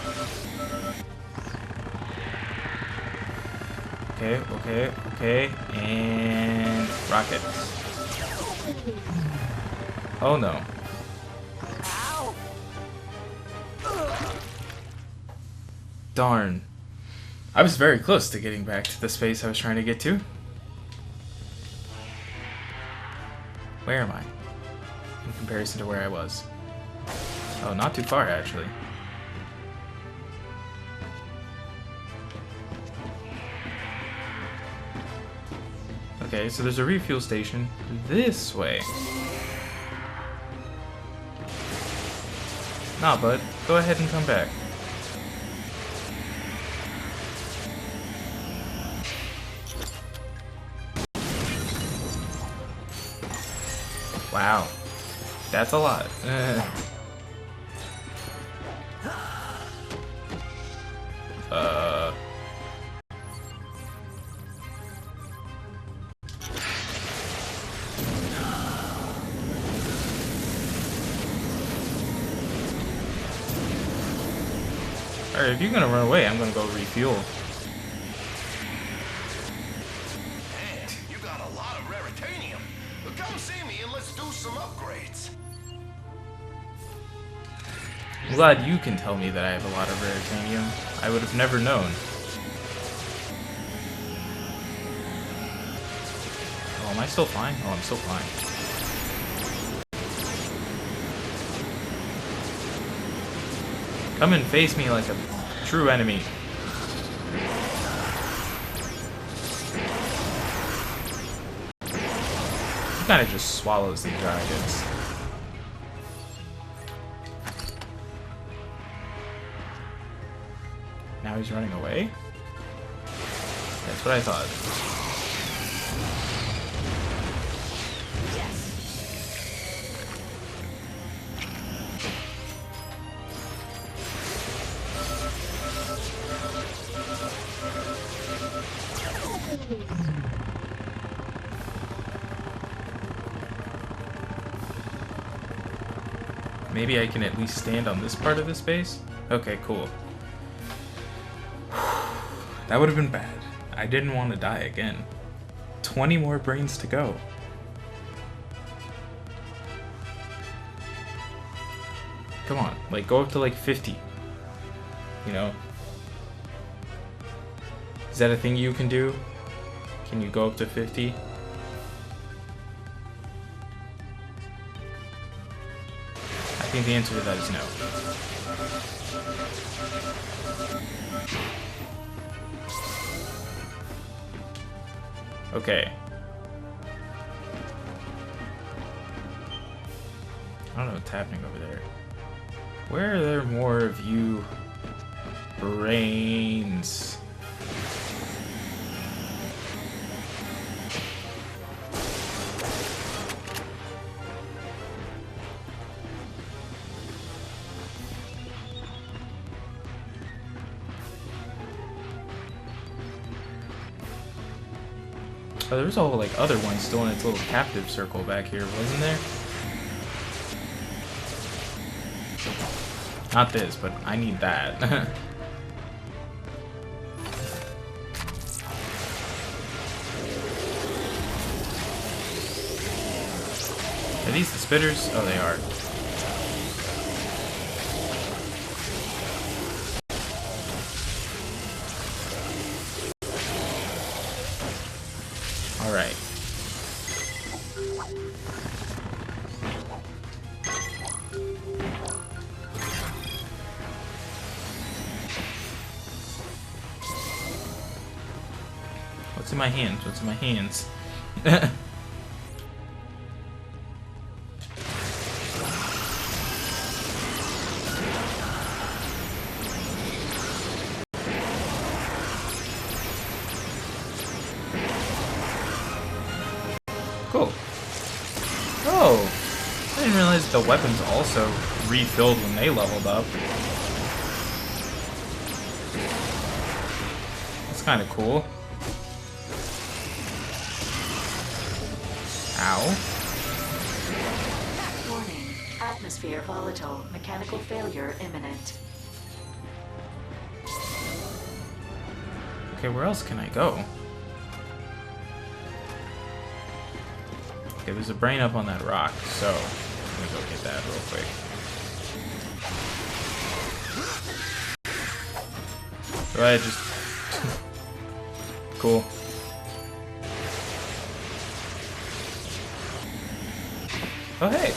Okay, and rocket. Oh no. Darn. I was very close to getting back to the space I was trying to get to. Where am I? In comparison to where I was. Oh, not too far, actually. Okay, so there's a refuel station this way. Nah, bud. Go ahead and come back. Wow. That's a lot. Alright, if you're gonna run away, I'm gonna go refuel. Man, you got a lot of raritanium. But come see me and let's do some upgrades. I'm glad you can tell me that I have a lot of raritanium. I would have never known. Oh, am I still fine? Oh, I'm still fine. Come and face me like a true enemy. He kind of just swallows the dragons. Now he's running away? That's what I thought. Maybe I can at least stand on this part of the space? Okay, cool. That would have been bad. I didn't want to die again. 20 more brains to go. Come on, like go up to like 50. You know? Is that a thing you can do? Can you go up to 50? I think the answer to that is no. Okay. I don't know what's happening over there. Where are there more of you brains? Oh, there was a whole like other one still in its little captive circle back here, wasn't there? Not this, but I need that. Are these the spitters? Oh, they are. All right. What's in my hands? What's in my hands? Cool. Oh, I didn't realize the weapons also refilled when they leveled up. That's kind of cool. Ow. Warning. Atmosphere volatile. Mechanical failure imminent. Okay, where else can I go? Okay, there's a brain up on that rock, so I'm gonna go get that real quick. Go ahead, just... Cool. Oh, hey!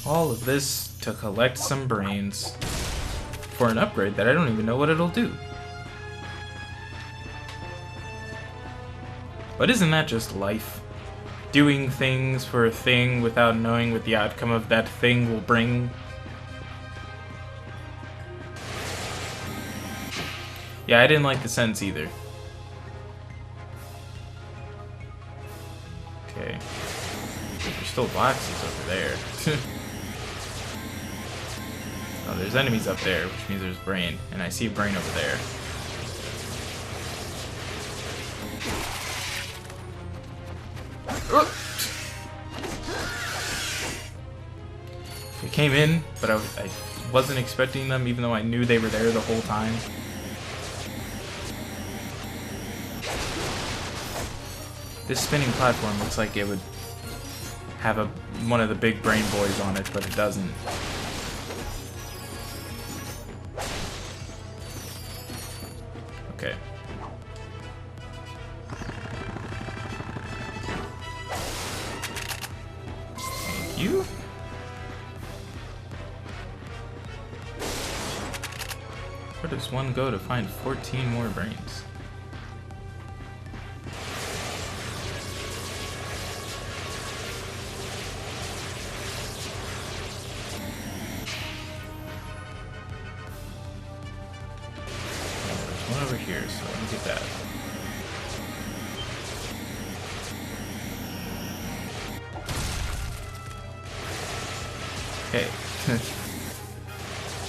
All of this to collect some brains for an upgrade that I don't even know what it'll do. But isn't that just life? Doing things for a thing without knowing what the outcome of that thing will bring? Yeah, I didn't like the sentence either. Okay. There's still boxes over there. Oh, there's enemies up there, which means there's brain. And I see a brain over there. They came in, but I wasn't expecting them, even though I knew they were there the whole time. This spinning platform looks like it would have one of the big brain boys on it, but it doesn't. Okay. Thank you. Where does one go to find 14 more brains? One over here, so let me get that. Okay.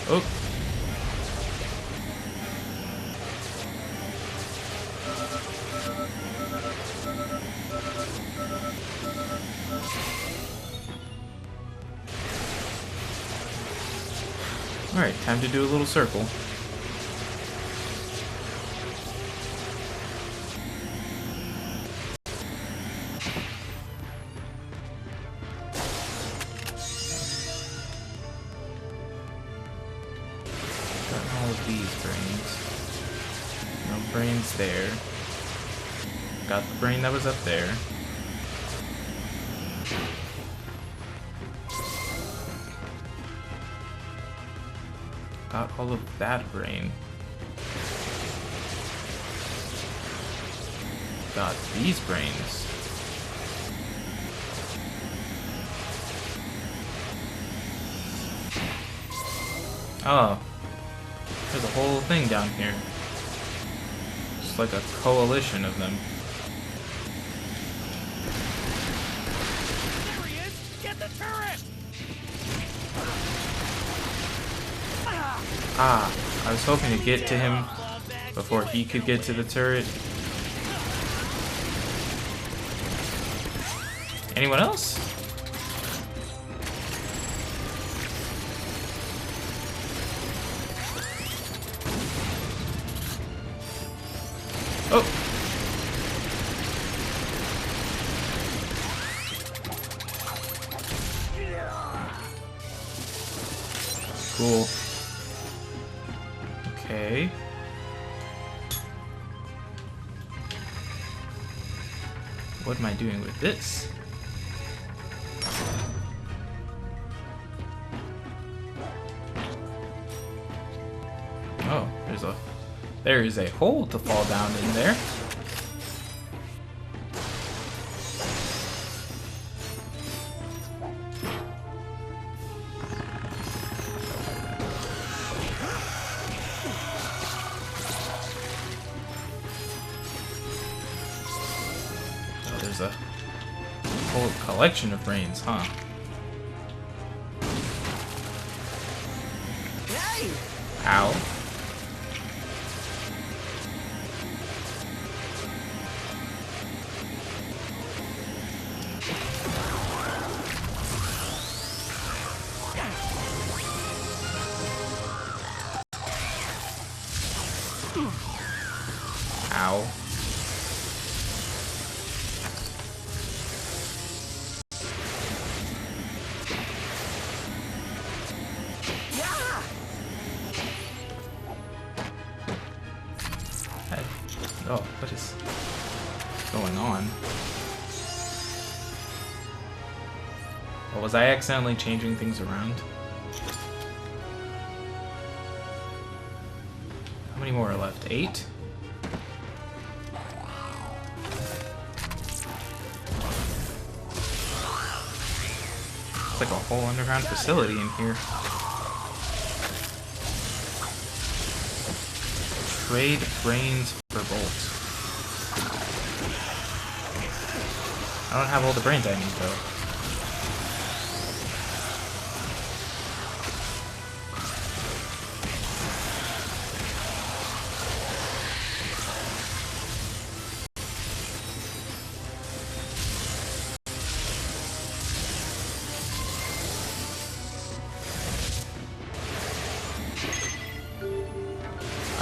Oh. Alright, time to do a little circle. of these brains. No brains there. Got the brain that was up there. Got all of that brain. Got these brains. Oh. There's a whole thing down here. Just like a coalition of them. There he is! Get the turret! Ah, I was hoping to get to him before he could get to the turret. Anyone else? Oh! Cool. Okay. What am I doing with this? Oh, there is a hole to fall down in there. Oh, there's a whole collection of brains, huh? Ow. Ow. Oh, what is going on? Well, was I accidentally changing things around? How many more are left? 8? It's like a whole underground facility in here. Trade brains for bolts. I don't have all the brains I need though.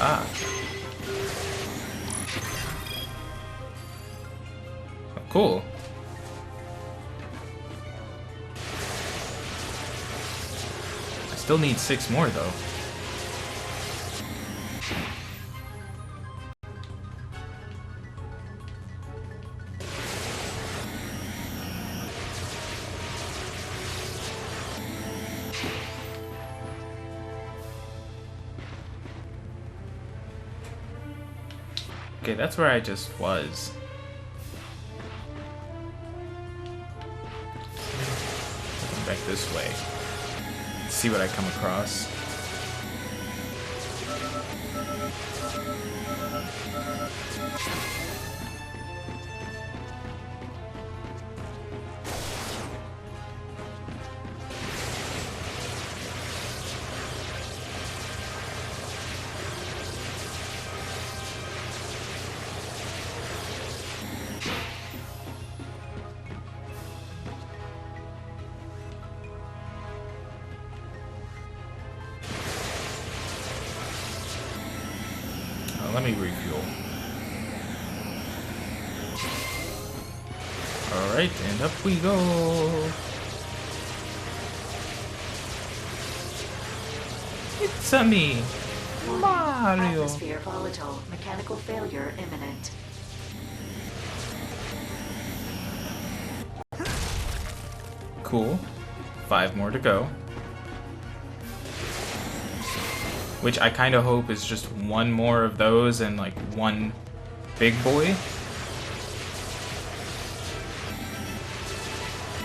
Ah. Oh, cool. I still need 6 more though. Okay, that's where I just was. Looking back this way. Let's see what I come across. Let me refuel. Alright, and up we go. It's-a me. Warning. Mario. Atmosphere volatile. Mechanical failure imminent. Cool. 5 more to go. Which I kind of hope is just one more of those and like one big boy.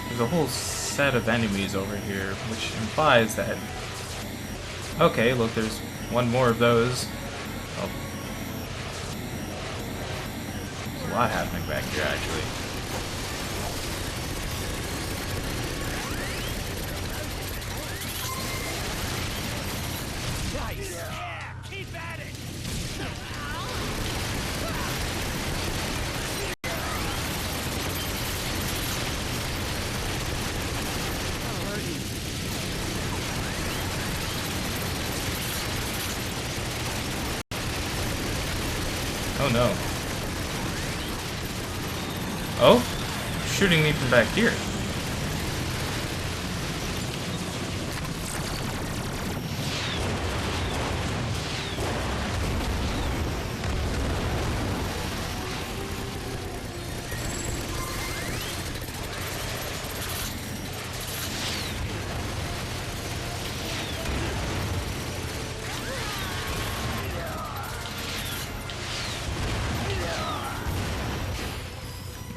There's a whole set of enemies over here, which implies that... Okay, look, there's one more of those. Oh. There's a lot happening back here, actually. Oh no. Oh? Shooting me from back here.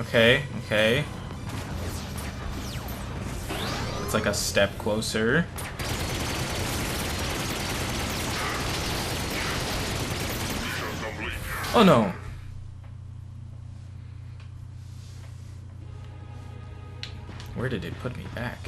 Okay, okay. It's like a step closer. Oh no! Where did it put me back?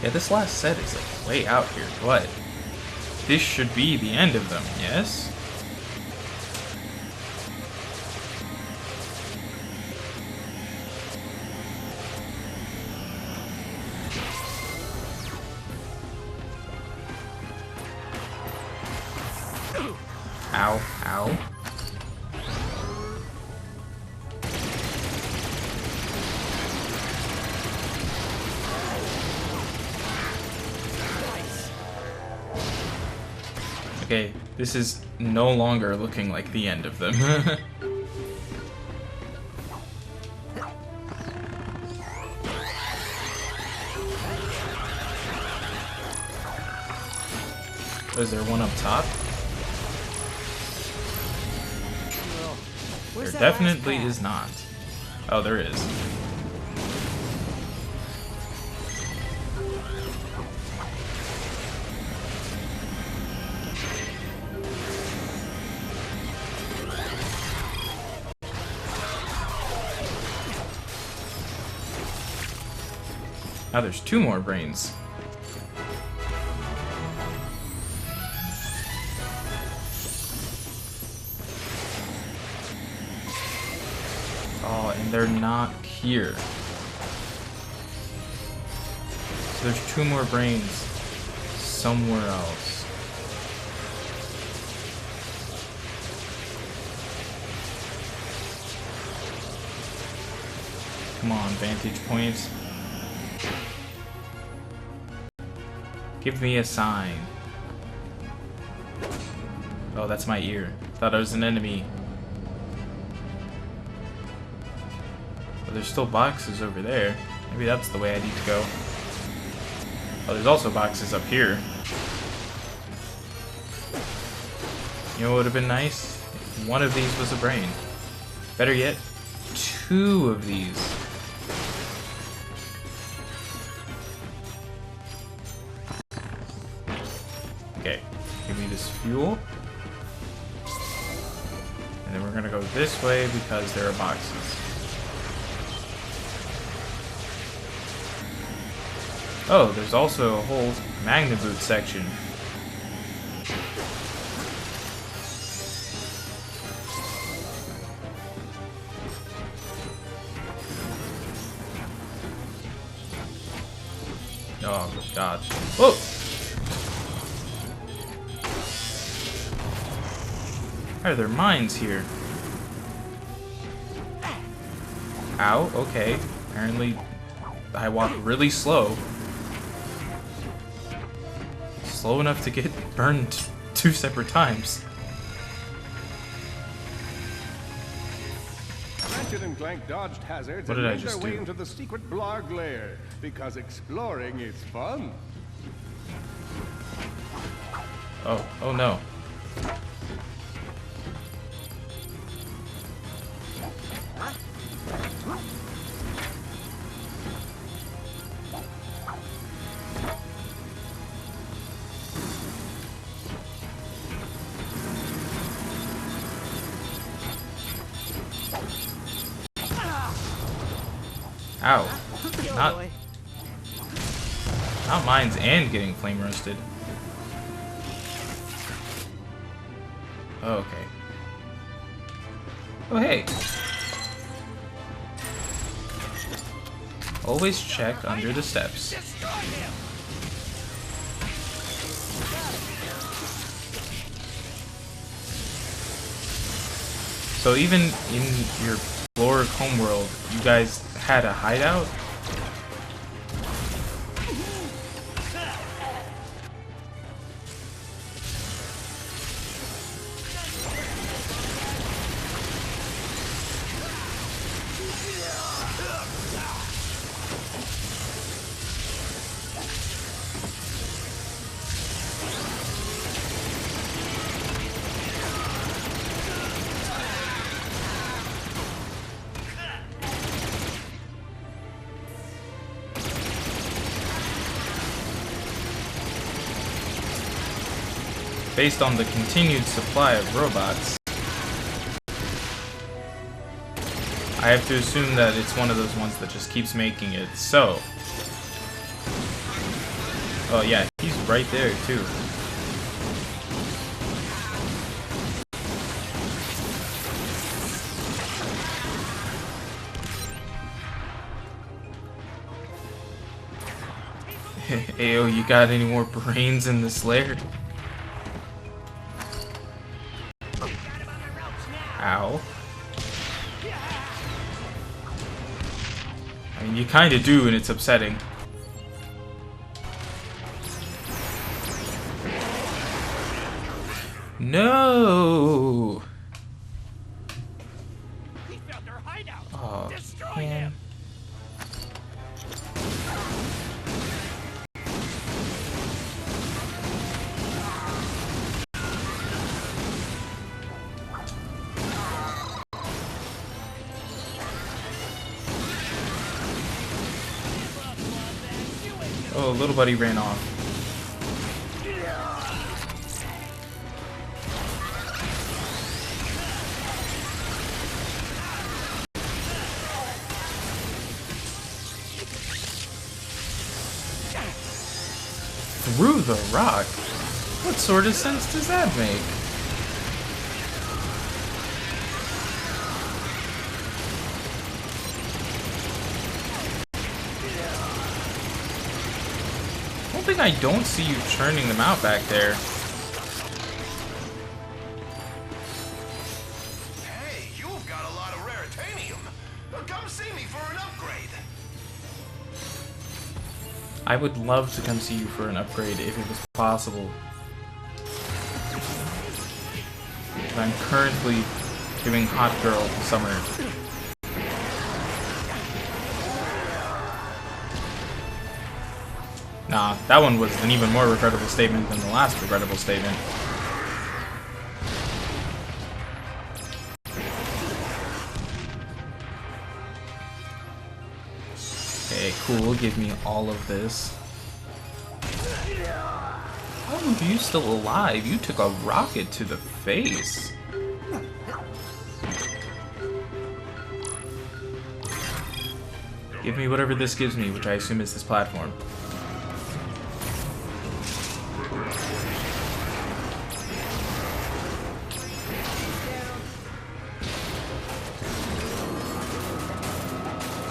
Yeah, this last set is like way out here, but this should be the end of them, yes? Ow, ow. Okay, this is no longer looking like the end of them. Is there one up top? There definitely is not. Oh, there is. Now there's 2 more brains. Oh, and they're not here. So there's 2 more brains somewhere else. Come on, vantage points. Give me a sign. Oh, that's my ear. Thought I was an enemy. But there's still boxes over there. Maybe that's the way I need to go. Oh, there's also boxes up here. You know what would have been nice? If one of these was a brain. Better yet, 2 of these. Okay, give me this fuel. And then we're gonna go this way because there are boxes. Oh, there's also a whole Magna Boot section. Oh gosh. Whoa! Are there mines here? Ow, okay. Apparently I walk really slow. Slow enough to get burned 2 separate times. Ratchet and Clank dodged hazards What and did I made just their way do? into the secret Blarg lair, because exploring is fun. Oh no. Ow. Not mines and getting flame roasted. Oh, okay. Oh, hey. Always check under the steps. So even in your Lord homeworld, you guys had a hideout? Based on the continued supply of robots, I have to assume that it's one of those ones that just keeps making it so. Oh yeah, he's right there too. Ayo, you got any more brains in this lair? Ow. I mean, you kinda do, and it's upsetting. No! Oh, man. Oh, little buddy ran off. Through the rock? What sort of sense does that make? I don't see you churning them out back there. Hey, you've got a lot of raritanium. Come see me for an upgrade. I would love to come see you for an upgrade if it was possible. But I'm currently doing Hot Girl Summer. Nah, that one was an even more regrettable statement than the last regrettable statement. Okay, cool, give me all of this. How are you still alive? You took a rocket to the face. Give me whatever this gives me, which I assume is this platform.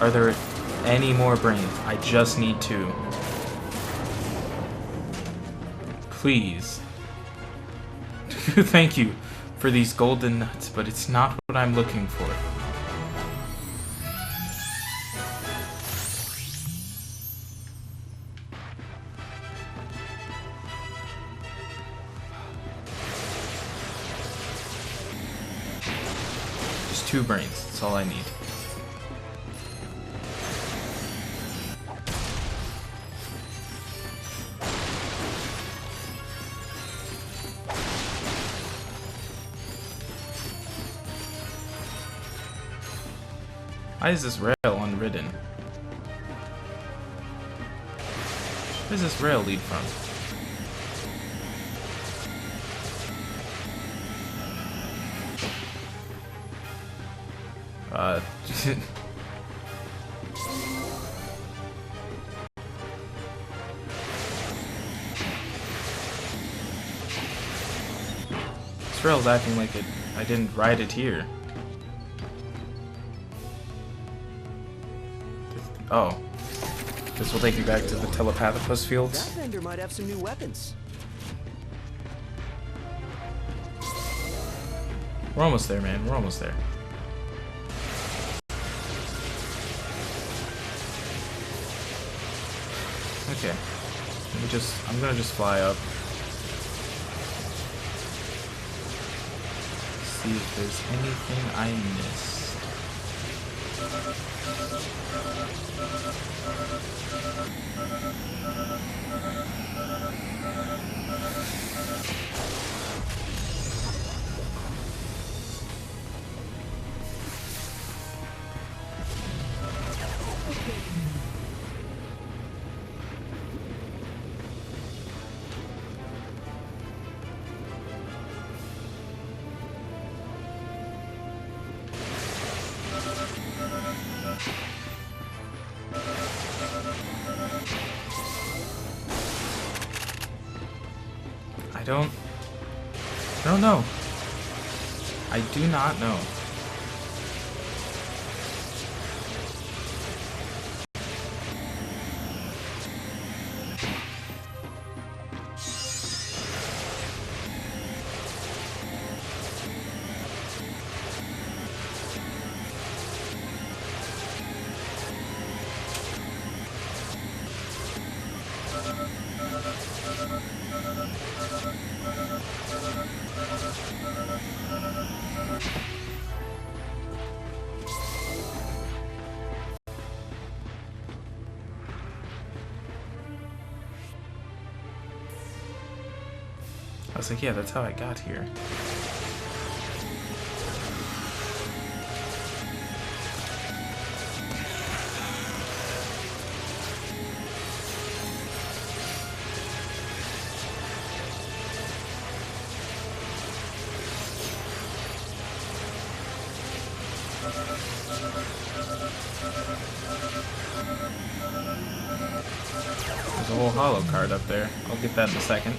Are there any more brains? I just need 2. Please. Thank you for these golden nuts, but it's not what I'm looking for. Just 2 brains, that's all I need. Why is this rail unridden? Where does this rail lead from? This rail's acting like I didn't ride it here. Oh. This will take you back to the telepathopus fields. That vendor might have some new weapons. We're almost there, man. We're almost there. Okay. I'm gonna just fly up. See if there's anything I missed. I don't know. I do not know. I was like, yeah, that's how I got here. There's a whole hollow card up there. I'll get that in a second.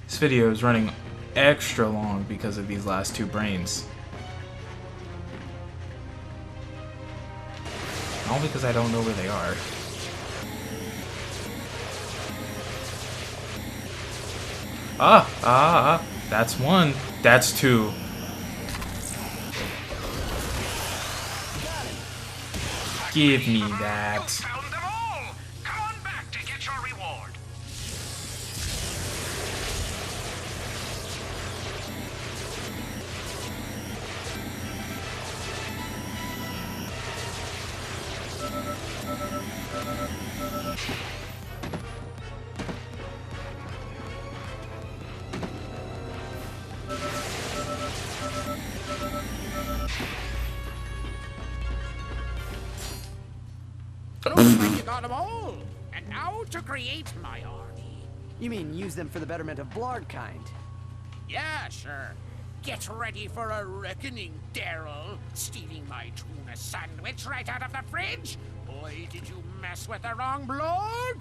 This video is running extra long because of these last 2 brains. All because I don't know where they are. That's 1. That's 2. Give me that. Found them all! Come on back to get your reward. Looks like you got them all. And now to create my army. You mean use them for the betterment of Blargkind? Yeah, sure. Get ready for a reckoning, Daryl. Stealing my tuna sandwich right out of the fridge? Boy, did you mess with the wrong blog?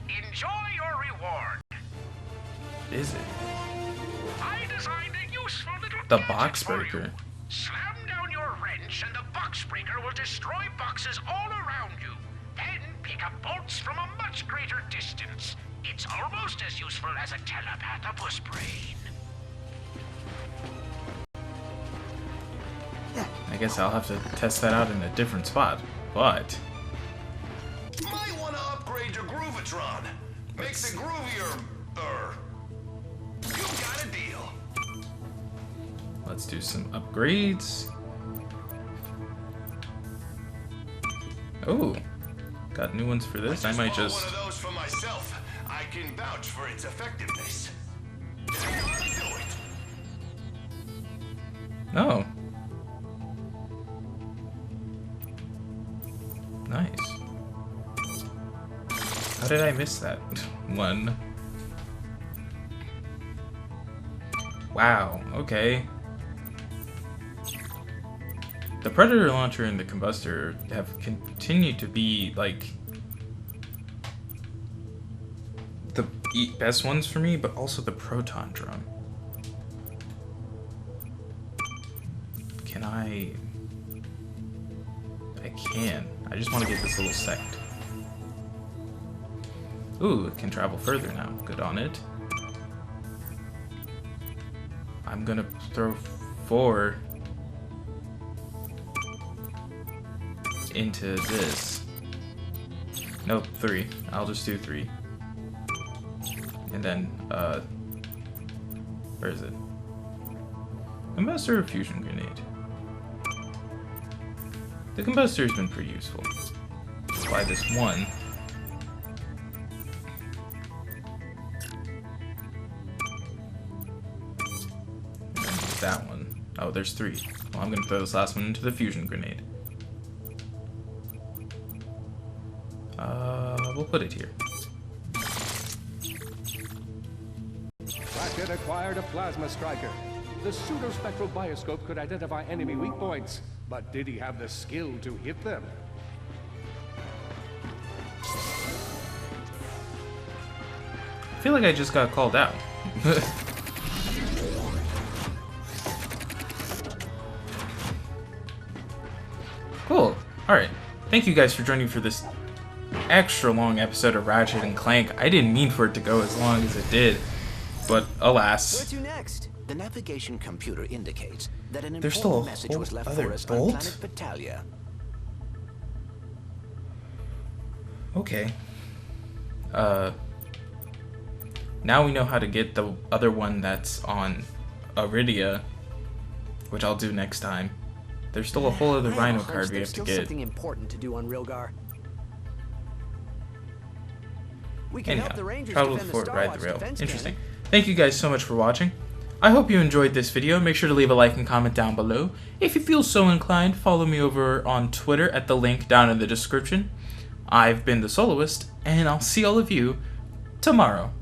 Enjoy your reward. is it? I designed a useful little The gadget box for you. breaker. Slam down your wrench and the box breaker will destroy boxes all around you. Then pick up bolts from a much greater distance. It's almost as useful as a telepathopus brain. I guess I'll have to test that out in a different spot, but... Might want to upgrade your Groovatron. Makes it groovier, You got a deal. Let's do some upgrades. Oh, got new ones for this. I might just... one of those for myself. I can vouch for its effectiveness. Oh. Nice. How did I miss that one? Wow, okay. The Predator launcher and the combustor have continued to be, like, the best ones for me, but also the proton drum. Can I can. I just want to get this little sect. Ooh, it can travel further now. Good on it. I'm gonna throw 4 into this. Nope, 3. I'll just do 3. And then, where is it? Combustor or fusion grenade? The combustor's been pretty useful. Apply this one. And then use that one. Oh, there's 3. Well, I'm gonna throw this last one into the fusion grenade. We'll put it here. Ratchet acquired a plasma striker. The pseudospectral bioscope could identify enemy weak points, but did he have the skill to hit them? I feel like I just got called out. Cool. Alright. Thank you guys for joining me for this extra long episode of Ratchet and Clank. I didn't mean for it to go as long as it did, but alas. Where to next? The navigation computer indicates that an There's still a important message was whole left other for us on bolt? planet Battaglia. Okay. Now we know how to get the other one that's on Iridia, which I'll do next time. There's still a whole other Rhino card we have to get. Something important to do on Rilgar. We can Anyhow, help the Rangers travel defend the before Star ride Watch the rail. defense Interesting. cannon. Thank you guys so much for watching. I hope you enjoyed this video. Make sure to leave a like and comment down below. If you feel so inclined, follow me over on Twitter at the link down in the description. I've been the Soloist, and I'll see all of you tomorrow.